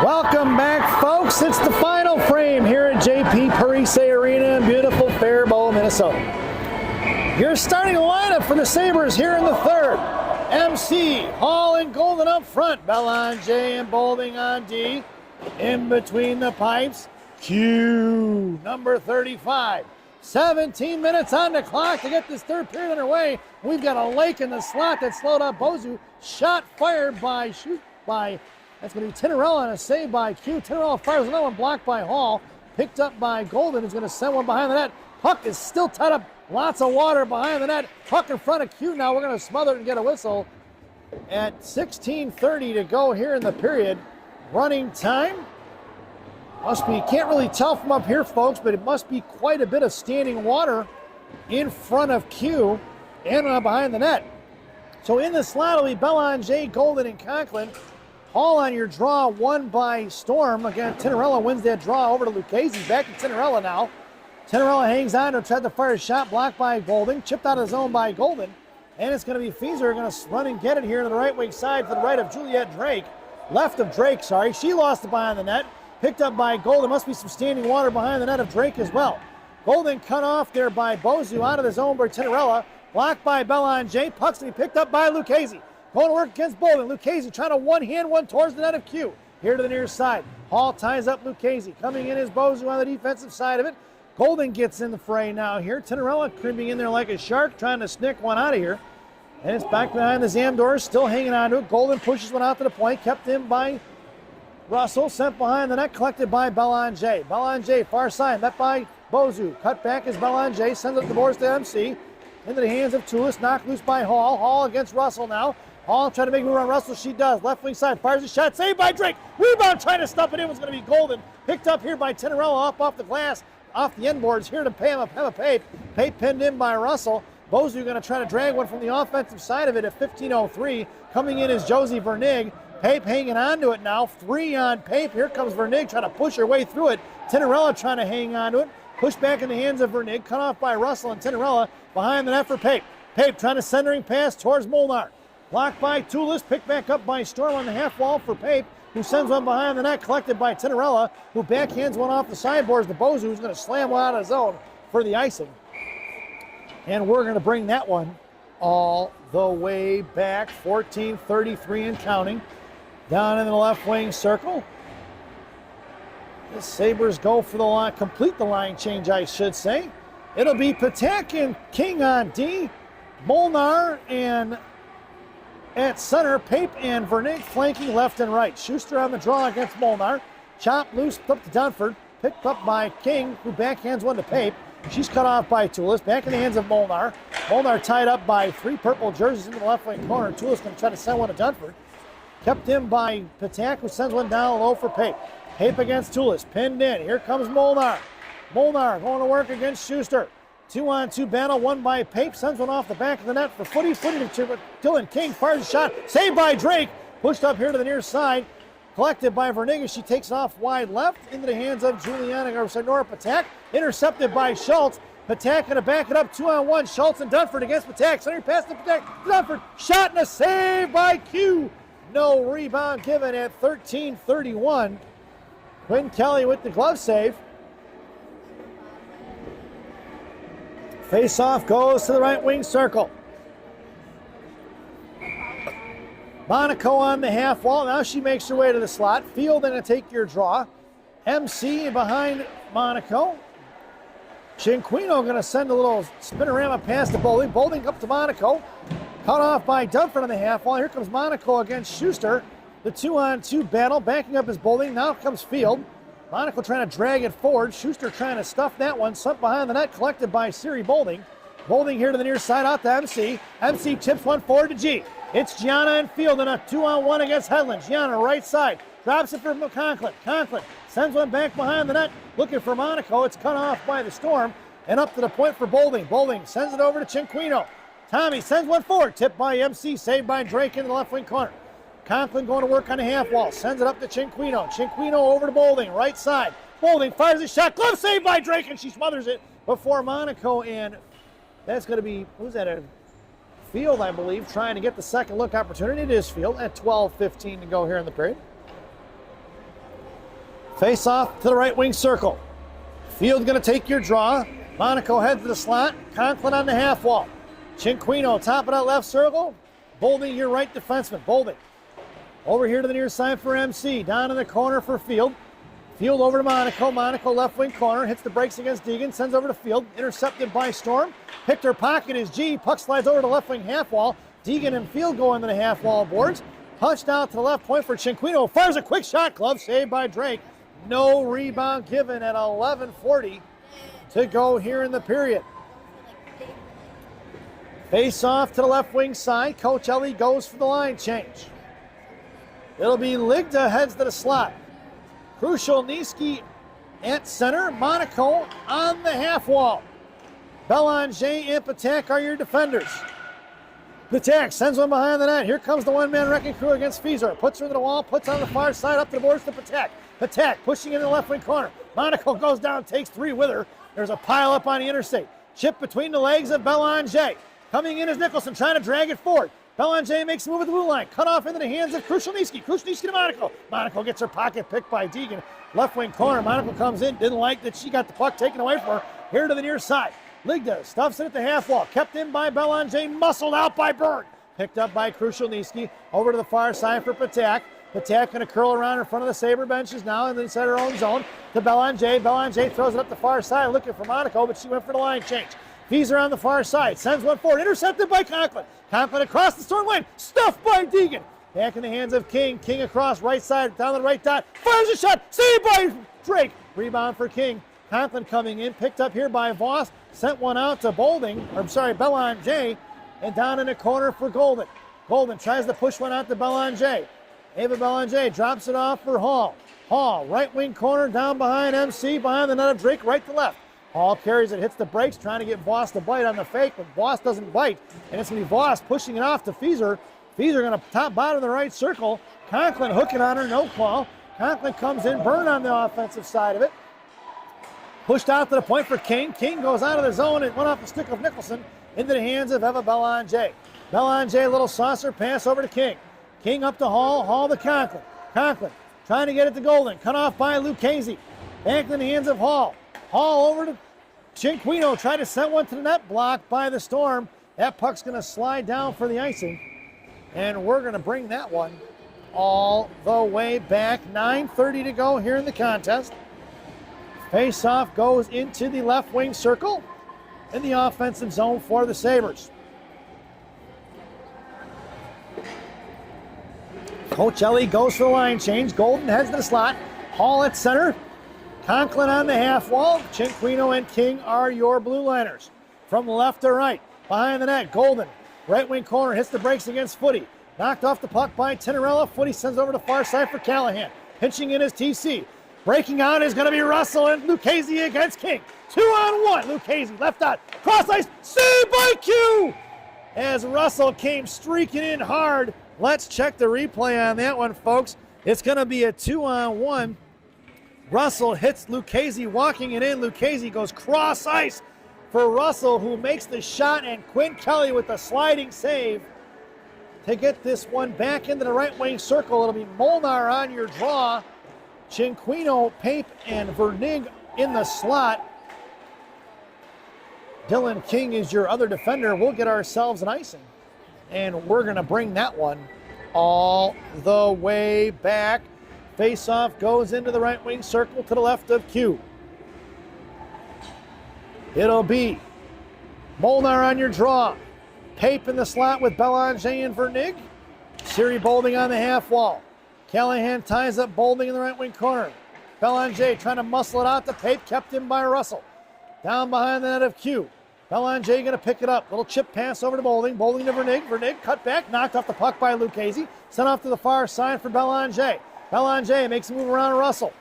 Welcome back, folks. It's the final frame here at JP Parise Arena in beautiful Faribault, Minnesota. Your starting lineup for the Sabres here in the third. MC, Hall, and Golden up front. Belanger and Bolding on D. In between the pipes, Q, number 35. 17 minutes on the clock to get this third period underway. We've got a Lake in the slot that slowed up Bozu. Shot fired by, that's going to be Tinnerella, and a save by Q. Tinnerella fires another one, blocked by Hall. Picked up by Golden, who's going to send one behind the net. Puck is still tied up. Lots of water behind the net. Puck in front of Q now. We're going to smother it and get a whistle. At 16:30 to go here in the period. Running time. Must be, can't really tell from up here, folks, but it must be quite a bit of standing water in front of Q and behind the net. So in the slot will be Belanger, Golden, and Conklin. Hall on your draw, won by Storm. Again, Tinnerella wins that draw over to Lucchese. Back to Tinnerella now. Tinnerella hangs on to try to fire a shot, blocked by Golden. Chipped out of the zone by Golden. And it's going to be Fieser going to run and get it here to the right wing side for the right of Juliette Drake. Left of Drake, sorry. She lost it behind the net. Picked up by Golden. Must be some standing water behind the net of Drake as well. Golden cut off there by Bozu out of the zone by Tinnerella. Blocked by Belanger. Puck's to be picked up by Lucchese. Going to work against Bolding. Lucchese trying to one-hand one towards the net of Q. Here to the near side. Hall ties up Lucchese. Coming in is Bozu on the defensive side of it. Golden gets in the fray now here. Tinnerella creeping in there like a shark, trying to snick one out of here. And it's back behind the Zamdors, still hanging on to it. Golden pushes one out to the point, kept in by Russell, sent behind the net, collected by Belanger. Belanger, far side, met by Bozu. Cut back is Belanger, sends it the boards to MC. Into the hands of Toulis, knocked loose by Hall. Hall against Russell now. Hall trying to make a move on Russell, she does. Left wing side, fires a shot, saved by Drake. Rebound trying to stuff it in, was going to be Golden. Picked up here by Tinnerella, up off the glass, off the end boards, here to Pema Pape. Pape pinned in by Russell. Bozu going to try to drag one from the offensive side of it at 15:03. Coming in is Josie Vernig. Pape hanging on to it now. 3 on Pape. Here comes Vernig trying to push her way through it. Tinnerella trying to hang on to it. Pushed back in the hands of Vernig. Cut off by Russell and Tinnerella behind the net for Pape. Pape trying to centering pass towards Molnar. Blocked by Toulis. Picked back up by Storm on the half wall for Pape, who sends one behind the net. Collected by Tinnerella, who backhands one off the sideboards to Bozu, who's going to slam one out of zone for the icing. And we're going to bring that one all the way back, 14:33 and counting. Down in the left wing circle. The Sabres go for the line, complete the line change, I should say. It'll be Patek and King on D. Molnar and at center, Pape and Vernig flanking left and right. Schuster on the draw against Molnar. Chop loose up to Dunford. Picked up by King, who backhands one to Pape. She's cut off by Toulis. Back in the hands of Molnar. Molnar tied up by 3 purple jerseys into the left wing corner. Toulis going to try to send one to Dunford. Kept in by Patak, who sends one down low for Pape. Pape against Toulis. Pinned in. Here comes Molnar. Molnar going to work against Schuster. 2-on-2 battle won by Pape. Sends one off the back of the net for Footy to Dylan King. Fires a shot. Saved by Drake. Pushed up here to the near side. Collected by Vernigas. She takes off wide left into the hands of Juliana Nora Patak. Intercepted by Schultz. Patak going to back it up 2-on-1. Schultz and Dunford against Patak. Center pass to Patak. Dunford. Shot and a save by Q. No rebound given at 13:31. Quinn Kelly with the glove save. Face-off goes to the right wing circle. Monaco on the half wall. Now she makes her way to the slot. Field going to take your draw. MC behind Monaco. Cinquino going to send a little spinorama pass to Bolding. Bolding up to Monaco. Cut off by Dunford on the half wall. Here comes Monaco against Schuster. The 2-on-2 battle. Backing up is Bolding. Now comes Field. Monaco trying to drag it forward. Schuster trying to stuff that one. Sent behind the net. Collected by Siri Bolding. Bolding here to the near side out to MC. MC tips one forward to G. It's Gianna and Field in a 2-on-1 against Hedlund. Gianna right side. Drops it for Conklin. Conklin sends one back behind the net. Looking for Monaco. It's cut off by the Storm. And up to the point for Bolding. Bolding sends it over to Cinquino. Tommy sends one forward. Tipped by MC. Saved by Drake in the left wing corner. Conklin going to work on the half wall. Sends it up to Cinquino. Cinquino over to Bolding. Right side. Bolding fires a shot. Glove saved by Drake, and she smothers it before Monaco. And that's going to be, who's that? A Field, I believe, trying to get the second look opportunity. It is Field at 12:15 to go here in the period. Face off to the right wing circle. Field going to take your draw. Monaco heads to the slot. Conklin on the half wall. Cinquino top of that left circle. Bolding your right defenseman. Bolding. Over here to the near side for MC. Down in the corner for Field. Field over to Monaco. Monaco left wing corner. Hits the brakes against Deegan. Sends over to Field. Intercepted by Storm. Picked her pocket is G. Puck slides over to left wing half wall. Deegan and Field go into the half wall boards. Punched out to the left point for Cinquino. Fires a quick shot. Glove saved by Drake. No rebound given at 11:40 to go here in the period. Face off to the left wing side. Coach Ellie goes for the line change. It'll be Ligda heads to the slot. Krushelnyski at center. Monaco on the half wall. Belanger and Patak are your defenders. Patak sends one behind the net. Here comes the one-man wrecking crew against Fizer. Puts her into the wall, puts on the far side, up to the boards to Patak. Patak pushing in the left wing corner. Monaco goes down, takes three with her. There's a pile up on the interstate. Chip between the legs of Belanger. Coming in is Nicholson, trying to drag it forward. Belanger makes a move at the blue line. Cut off into the hands of Krushelnyski. Krushelnyski to Monaco. Monaco gets her pocket picked by Deegan. Left wing corner. Monaco comes in. Didn't like that she got the puck taken away from her. Here to the near side. Ligda stuffs it at the half wall. Kept in by Belanger. Muscled out by Berg. Picked up by Krushelnyski. Over to the far side for Patak. Patak going to curl around in front of the Sabre benches now and inside her own zone to Belanger. Belanger throws it up the far side looking for Monaco, but she went for the line change. Fizer on the far side. Sends one forward. Intercepted by Conklin. Conklin across the storm lane. Stuffed by Deegan. Back in the hands of King. King across right side. Down the right dot. Fires a shot. Saved by Drake. Rebound for King. Conklin coming in. Picked up here by Voss. Sent one out to Belanger. And down in the corner for Golden. Golden tries to push one out to Belanger. Ava Belanger drops it off for Hall. Hall, right wing corner, down behind MC, behind the net of Drake, right to left. Hall carries it, hits the brakes, trying to get Voss to bite on the fake, but Voss doesn't bite. And it's going to be Voss pushing it off to Fizer. Fizer going to top bottom of the right circle. Conklin hooking on her, no call. Conklin comes in, Burn on the offensive side of it. Pushed out to the point for King. King goes out of the zone and went off the stick of Nicholson into the hands of Eva Belanger. Belanger, little saucer pass over to King. King up to Hall, Hall to Conklin. Conklin trying to get it to Golden. Cut off by Lucchese. Back in the hands of Hall. Hall over to Cinquino. Tried to send one to the net. Blocked by the Storm. That puck's going to slide down for the icing. And we're going to bring that one all the way back. 9:30 to go here in the contest. Face-off goes into the left wing circle in the offensive zone for the Sabres. Coach Ellie goes for the line change. Golden heads to the slot. Hall at center. Conklin on the half wall. Cinquino and King are your blue liners. From left to right. Behind the net, Golden. Right wing corner hits the brakes against Footy. Knocked off the puck by Tinarella. Footy sends over to far side for Callahan. Pinching in his TC. Breaking out is going to be Russell and Lucchese against King. 2-on-1. Lucchese left out. Cross ice. Saved by Q. As Russell came streaking in hard. Let's check the replay on that one, folks. It's going to be a 2-on-1. Russell hits Lucchese walking it in. Lucchese goes cross ice for Russell, who makes the shot, and Quinn Kelly with the sliding save to get this one back into the right wing circle. It'll be Molnar on your draw. Cinquino, Pape, and Vernig in the slot. Dylan King is your other defender. We'll get ourselves an icing. And we're going to bring that one all the way back. Face-off goes into the right wing circle to the left of Q. It'll be Molnar on your draw. Pape in the slot with Belanger and Vernig. Siri Bolding on the half wall. Callahan ties up Bolding in the right wing corner. Belanger trying to muscle it out to Pape, kept in by Russell. Down behind the net of Q. Belanger going to pick it up. Little chip pass over to Bolding. Bolding to Vernig. Vernig cut back, knocked off the puck by Lucchese. Sent off to the far side for Belanger. Belanger makes a move around Russell.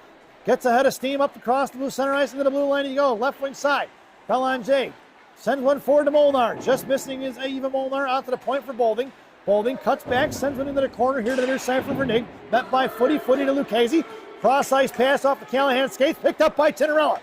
Gets ahead of steam up across the blue center ice into the blue line. You go, left wing side. Belanger sends one forward to Molnar. Just missing is Eva Molnar out to the point for Bolding. Bolding cuts back, sends one into the corner here to the near side for Vernig. Met by Footy. Footy to Lucchese. Cross ice pass off the Callahan skates. Picked up by Tinarella.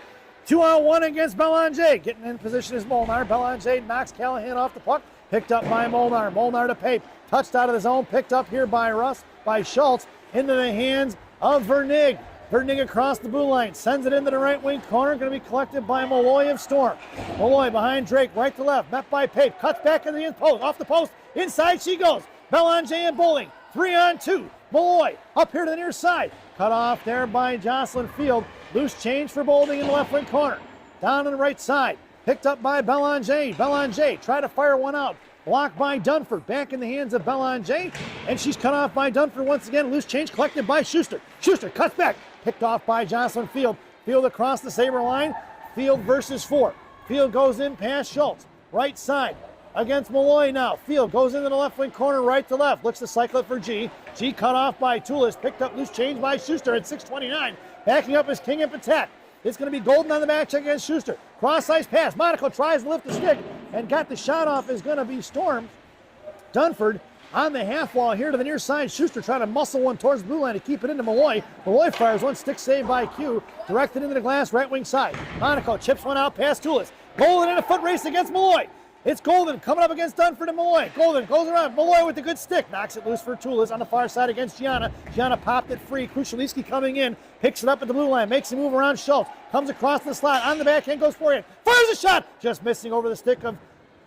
2-on-1 against Belanger. Getting in position is Molnar. Belanger knocks Callahan off the puck. Picked up by Molnar. Molnar to Pape. Touched out of the zone. Picked up here by Schultz. Into the hands of Vernig. Vernig across the blue line, sends it into the right wing corner, going to be collected by Malloy of Storm. Malloy behind Drake, right to left, met by Pape, cuts back in the end post, off the post, inside she goes. Belanger and Bowling, 3-on-2. Malloy up here to the near side, cut off there by Jocelyn Field. Loose change for Bowling in the left wing corner. Down on the right side, picked up by Belanger. Belanger tried to fire one out. Blocked by Dunford, back in the hands of Belanger, and she's cut off by Dunford once again. Loose change collected by Schuster. Schuster cuts back, picked off by Jocelyn Field. Field across the Sabre line. Field versus 4. Field goes in past Schultz. Right side against Malloy now. Field goes into the left wing corner, right to left. Looks to cycle it for G. G cut off by Toulis. Picked up loose change by Schuster at 6:29. Backing up is King and Patak. It's going to be Golden on the back check against Schuster. Cross-ice pass. Monaco tries to lift the stick and got the shot off. Is going to be Storm. Dunford on the half wall here to the near side. Schuster trying to muscle one towards the blue line to keep it into Malloy. Malloy fires one, stick saved by Q. Directed into the glass right wing side. Monaco chips one out past Toulis. Golden in a foot race against Malloy. It's Golden coming up against Dunford and Malloy. Golden goes around. Malloy with the good stick. Knocks it loose for Toulis on the far side against Gianna. Gianna popped it free. Kruszewski coming in. Picks it up at the blue line. Makes a move around Schultz. Comes across the slot. On the backhand. Goes forehand. Fires a shot. Just missing over the stick of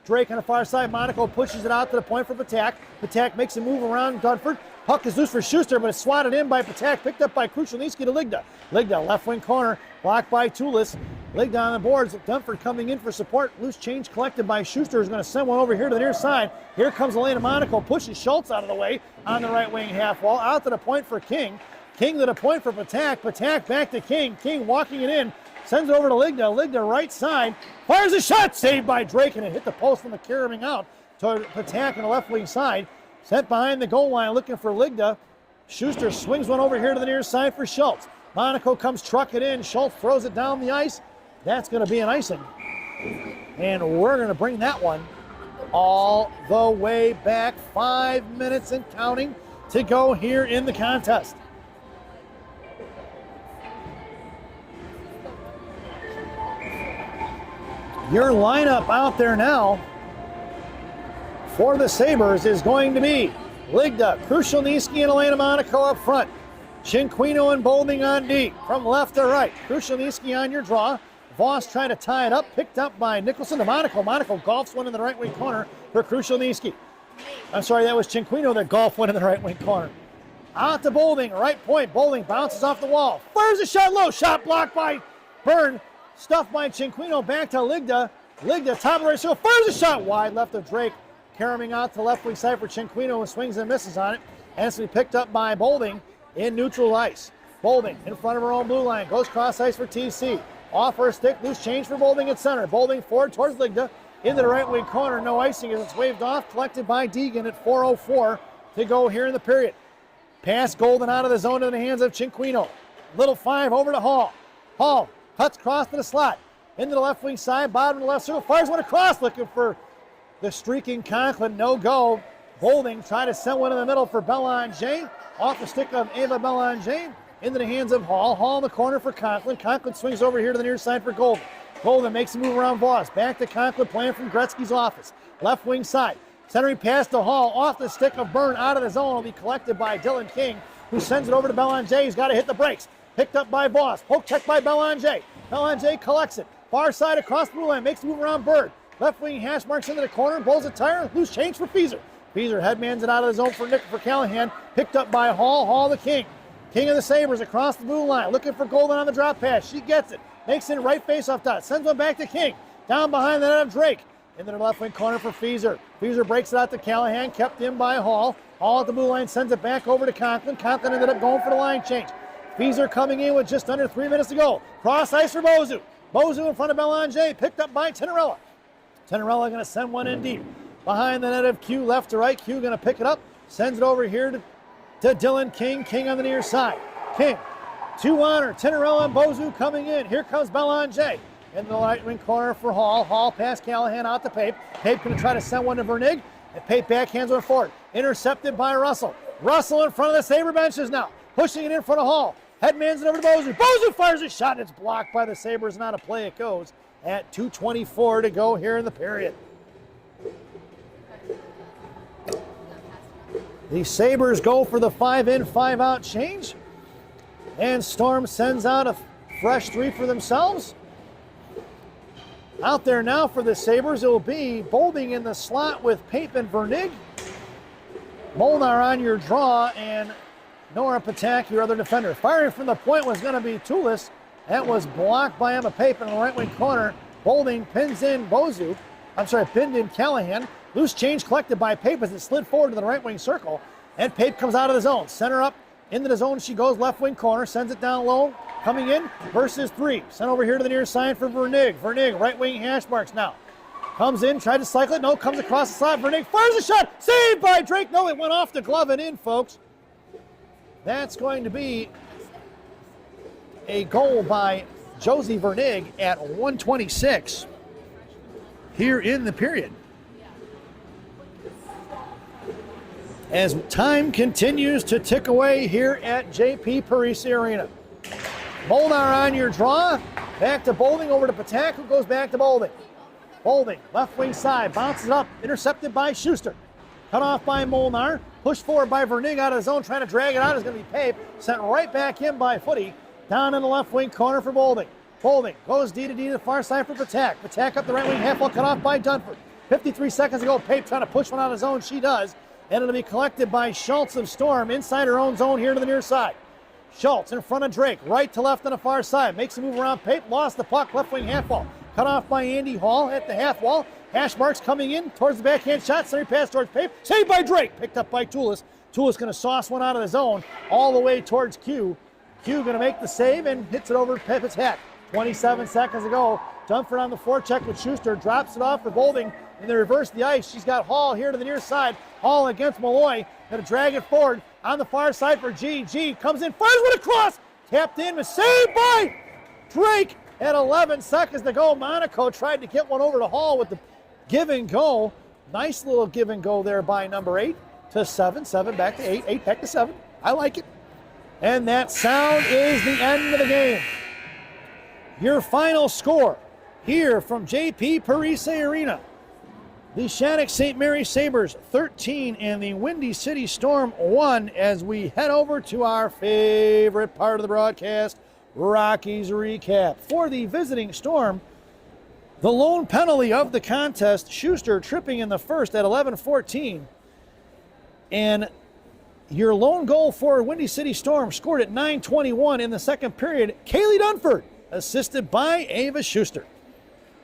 Drake on the far side. Monaco pushes it out to the point for Patak. Patak makes a move around Dunford. Puck is loose for Schuster, but it's swatted in by Patak. Picked up by Kruszewski to Ligda. Ligda, left wing corner. Blocked by Toulis. Ligda on the boards. Dunford coming in for support. Loose change collected by Schuster. Is going to send one over here to the near side. Here comes Elena Monaco. Pushes Schultz out of the way on the right wing half wall. Out to the point for King. King to the point for Patak. Patak back to King. King walking it in. Sends it over to Ligda. Ligda right side. Fires a shot. Saved by Drake, and it hit the post from the carrying out to Patak on the left wing side. Sent behind the goal line looking for Ligda. Schuster swings one over here to the near side for Schultz. Monaco comes trucking in. Schultz throws it down the ice. That's going to be an icing. And we're going to bring that one all the way back. 5 minutes and counting to go here in the contest. Your lineup out there now for the Sabres is going to be Ligda, Kruszewski, and Elena Monaco up front. Cinquino and Boulding on D. From left to right. Kruszewski on your draw. Voss trying to tie it up. Picked up by Nicholson to Monaco. Monaco golfs one in the right wing corner for Kruszewski. I'm sorry, that was Cinquino that golfed one in the right wing corner. Out to Boulding, right point. Boulding bounces off the wall. Fires a shot low. Shot blocked by Byrne. Stuffed by Cinquino. Back to Ligda. Ligda, top of the right circle. Fires a shot wide left of Drake. Carrying out to left wing side for Cinquino and swings and misses on it. And it's to be picked up by Boulding in neutral ice. Boulding in front of her own blue line. Goes cross ice for TC. Off her stick. Loose change for Boulding at center. Boulding forward towards Ligda. Into the right wing corner. No icing as it's waved off. Collected by Deegan at 4:04 to go here in the period. Pass Golden out of the zone in the hands of Cinquino. Little 5 over to Hall. Hall cuts cross to the slot. Into the left wing side. Bottom of the left circle. Fires one across looking for the streaking Conklin. No go. Boulding trying to send one in the middle for Belanger. Off the stick of Ava Belanger. Into the hands of Hall. Hall in the corner for Conklin. Conklin swings over here to the near side for Golden. Golden makes a move around Voss. Back to Conklin playing from Gretzky's office. Left wing side. Centering pass to Hall. Off the stick of Byrne out of the zone. Will be collected by Dylan King, who sends it over to Belanger. He's got to hit the brakes. Picked up by Voss. Poke check by Belanger. Belanger collects it. Far side across the blue line. Makes a move around Bird. Left wing hash marks into the corner. Blows a tire. Loose change for Fieser. Fieser headmans it out of the zone for Callahan. Picked up by Hall. Hall the King. King of the Sabres across the blue line. Looking for Golden on the drop pass. She gets it. Makes it right face off dot. Sends one back to King. Down behind the net of Drake. Into the left wing corner for Fieser. Fieser breaks it out to Callahan. Kept in by Hall. Hall at the blue line sends it back over to Conklin. Conklin ended up going for the line change. Fieser coming in with just under 3 minutes to go. Cross ice for Bozu. Bozu in front of Belanger. Picked up by Tenorella. Tenorella going to send one in deep. Behind the net of Q, left to right. Q going to pick it up. Sends it over here to Dylan King. King on the near side. King, 2 on her. Tenorella and Bozu coming in. Here comes Belanger. In the right wing corner for Hall. Hall past Callahan out to Pape. Pape going to try to send one to Vernig. And Pape backhands one forward. Intercepted by Russell. Russell in front of the Sabre benches now. Pushing it in front of Hall. Headmans it over to Bozu. Bozu fires a shot. It's blocked by the Sabres. Not a play it goes at 2:24 to go here in the period. The Sabres go for the 5 in, 5 out change. And Storm sends out a fresh 3 for themselves. Out there now for the Sabres, it will be Bolding in the slot with Pape and Vernig. Molnar on your draw, and Nora Patak, your other defender. Firing from the point was going to be Tulis. That was blocked by Emma Pape in the right wing corner. Bolding pins in pinned in Callahan. Loose change collected by Pape as it slid forward to the right wing circle. And Pape comes out of the zone. Center up into the zone she goes, left wing corner, sends it down low. Coming in versus 3. Sent over here to the near side for Vernig. Vernig, right wing hash marks now. Comes in, tried to cycle it. No, comes across the slot. Vernig fires a shot. Saved by Drake. No, it went off the glove and in, folks. That's going to be a goal by Josie Vernig at 1:26 here in the period. As time continues to tick away here at JP Parisi Arena. Molnar on your draw. Back to Bolding, over to Patak, who goes back to Bolding. Bolding, left wing side, bounces up, intercepted by Schuster. Cut off by Molnar. Pushed forward by Vernig out of the zone, trying to drag it out is going to be Pape. Sent right back in by Footy. Down in the left wing corner for Bolding. Bolding goes D to D to the far side for Patak. Patak up the right wing half wall, cut off by Dunford. 53 seconds ago, Pape trying to push one out of the zone. She does. And it'll be collected by Schultz of Storm inside her own zone here to the near side. Schultz in front of Drake, right to left on the far side. Makes a move around Pape, lost the puck, left wing half wall. Cut off by Andy Hall at the half wall. Hash marks coming in towards the backhand shot. Center pass towards Pape. Saved by Drake. Picked up by Tulis. Tulis going to sauce one out of the zone all the way towards Q. Q going to make the save and hits it over Pape's head. 27 seconds ago. Dunford on the forecheck with Schuster. Drops it off for Bolding. In the reverse of the ice, she's got Hall here to the near side. Hall against Malloy. Going to drag it forward on the far side for G. G comes in, fires one across. Tapped in, was saved by Drake at 11 seconds to go. Monaco tried to get one over to Hall with the give and go. Nice little give and go there by number 8 to 7. 7 back to 8. 8 back to 7. I like it. And that sound is the end of the game. Your final score here from JP Parisi Arena. The Shattuck St. Mary Sabres 13 and the Windy City Storm 1 as we head over to our favorite part of the broadcast, Rockies Recap. For the visiting Storm, the lone penalty of the contest, Schuster tripping in the first at 11:14. And your lone goal for Windy City Storm scored at 9:21 in the second period, Kaylee Dunford, assisted by Ava Schuster.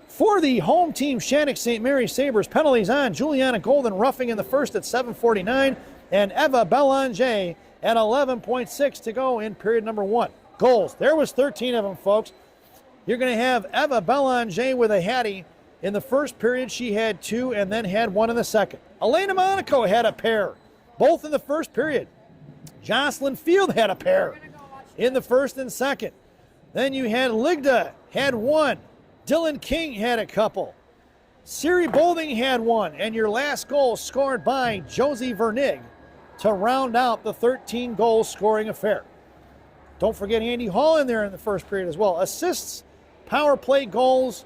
For the home team, Shattuck St. Mary Sabres, penalties on Juliana Golden roughing in the first at 7:49 and Eva Belanger at 11.6 to go in period number 1. Goals, there was 13 of them, folks. You're going to have Eva Belanger with a hattie. In the first period, she had 2 and then had 1 in the second. Elena Monaco had a pair, both in the first period. Jocelyn Field had a pair in the first and second. Then you had Ligda, had 1. Dylan King had a couple. Siri Bolding had 1. And your last goal scored by Josie Vernig to round out the 13-goal scoring affair. Don't forget Andy Hall in there in the first period as well. Assists, power play goals.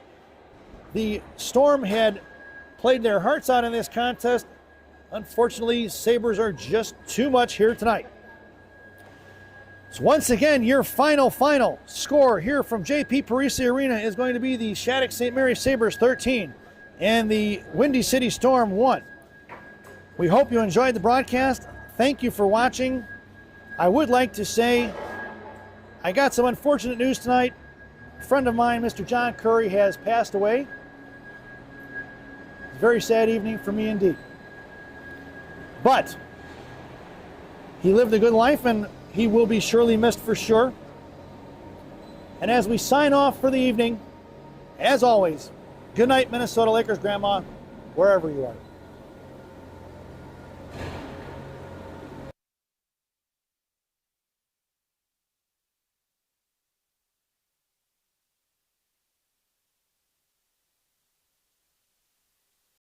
The Storm had played their hearts out in this contest. Unfortunately, Sabres are just too much here tonight. So once again, your final score here from JP Parisi Arena is going to be the Shattuck St. Mary Sabres 13 and the Windy City Storm 1. We hope you enjoyed the broadcast. Thank you for watching. I would like to say I got some unfortunate news tonight. A friend of mine, Mr. John Curry, has passed away. It's a very sad evening for me indeed. But he lived a good life and he will be surely missed for sure. And as we sign off for the evening, as always, good night, Minnesota Lakers, Grandma, wherever you are.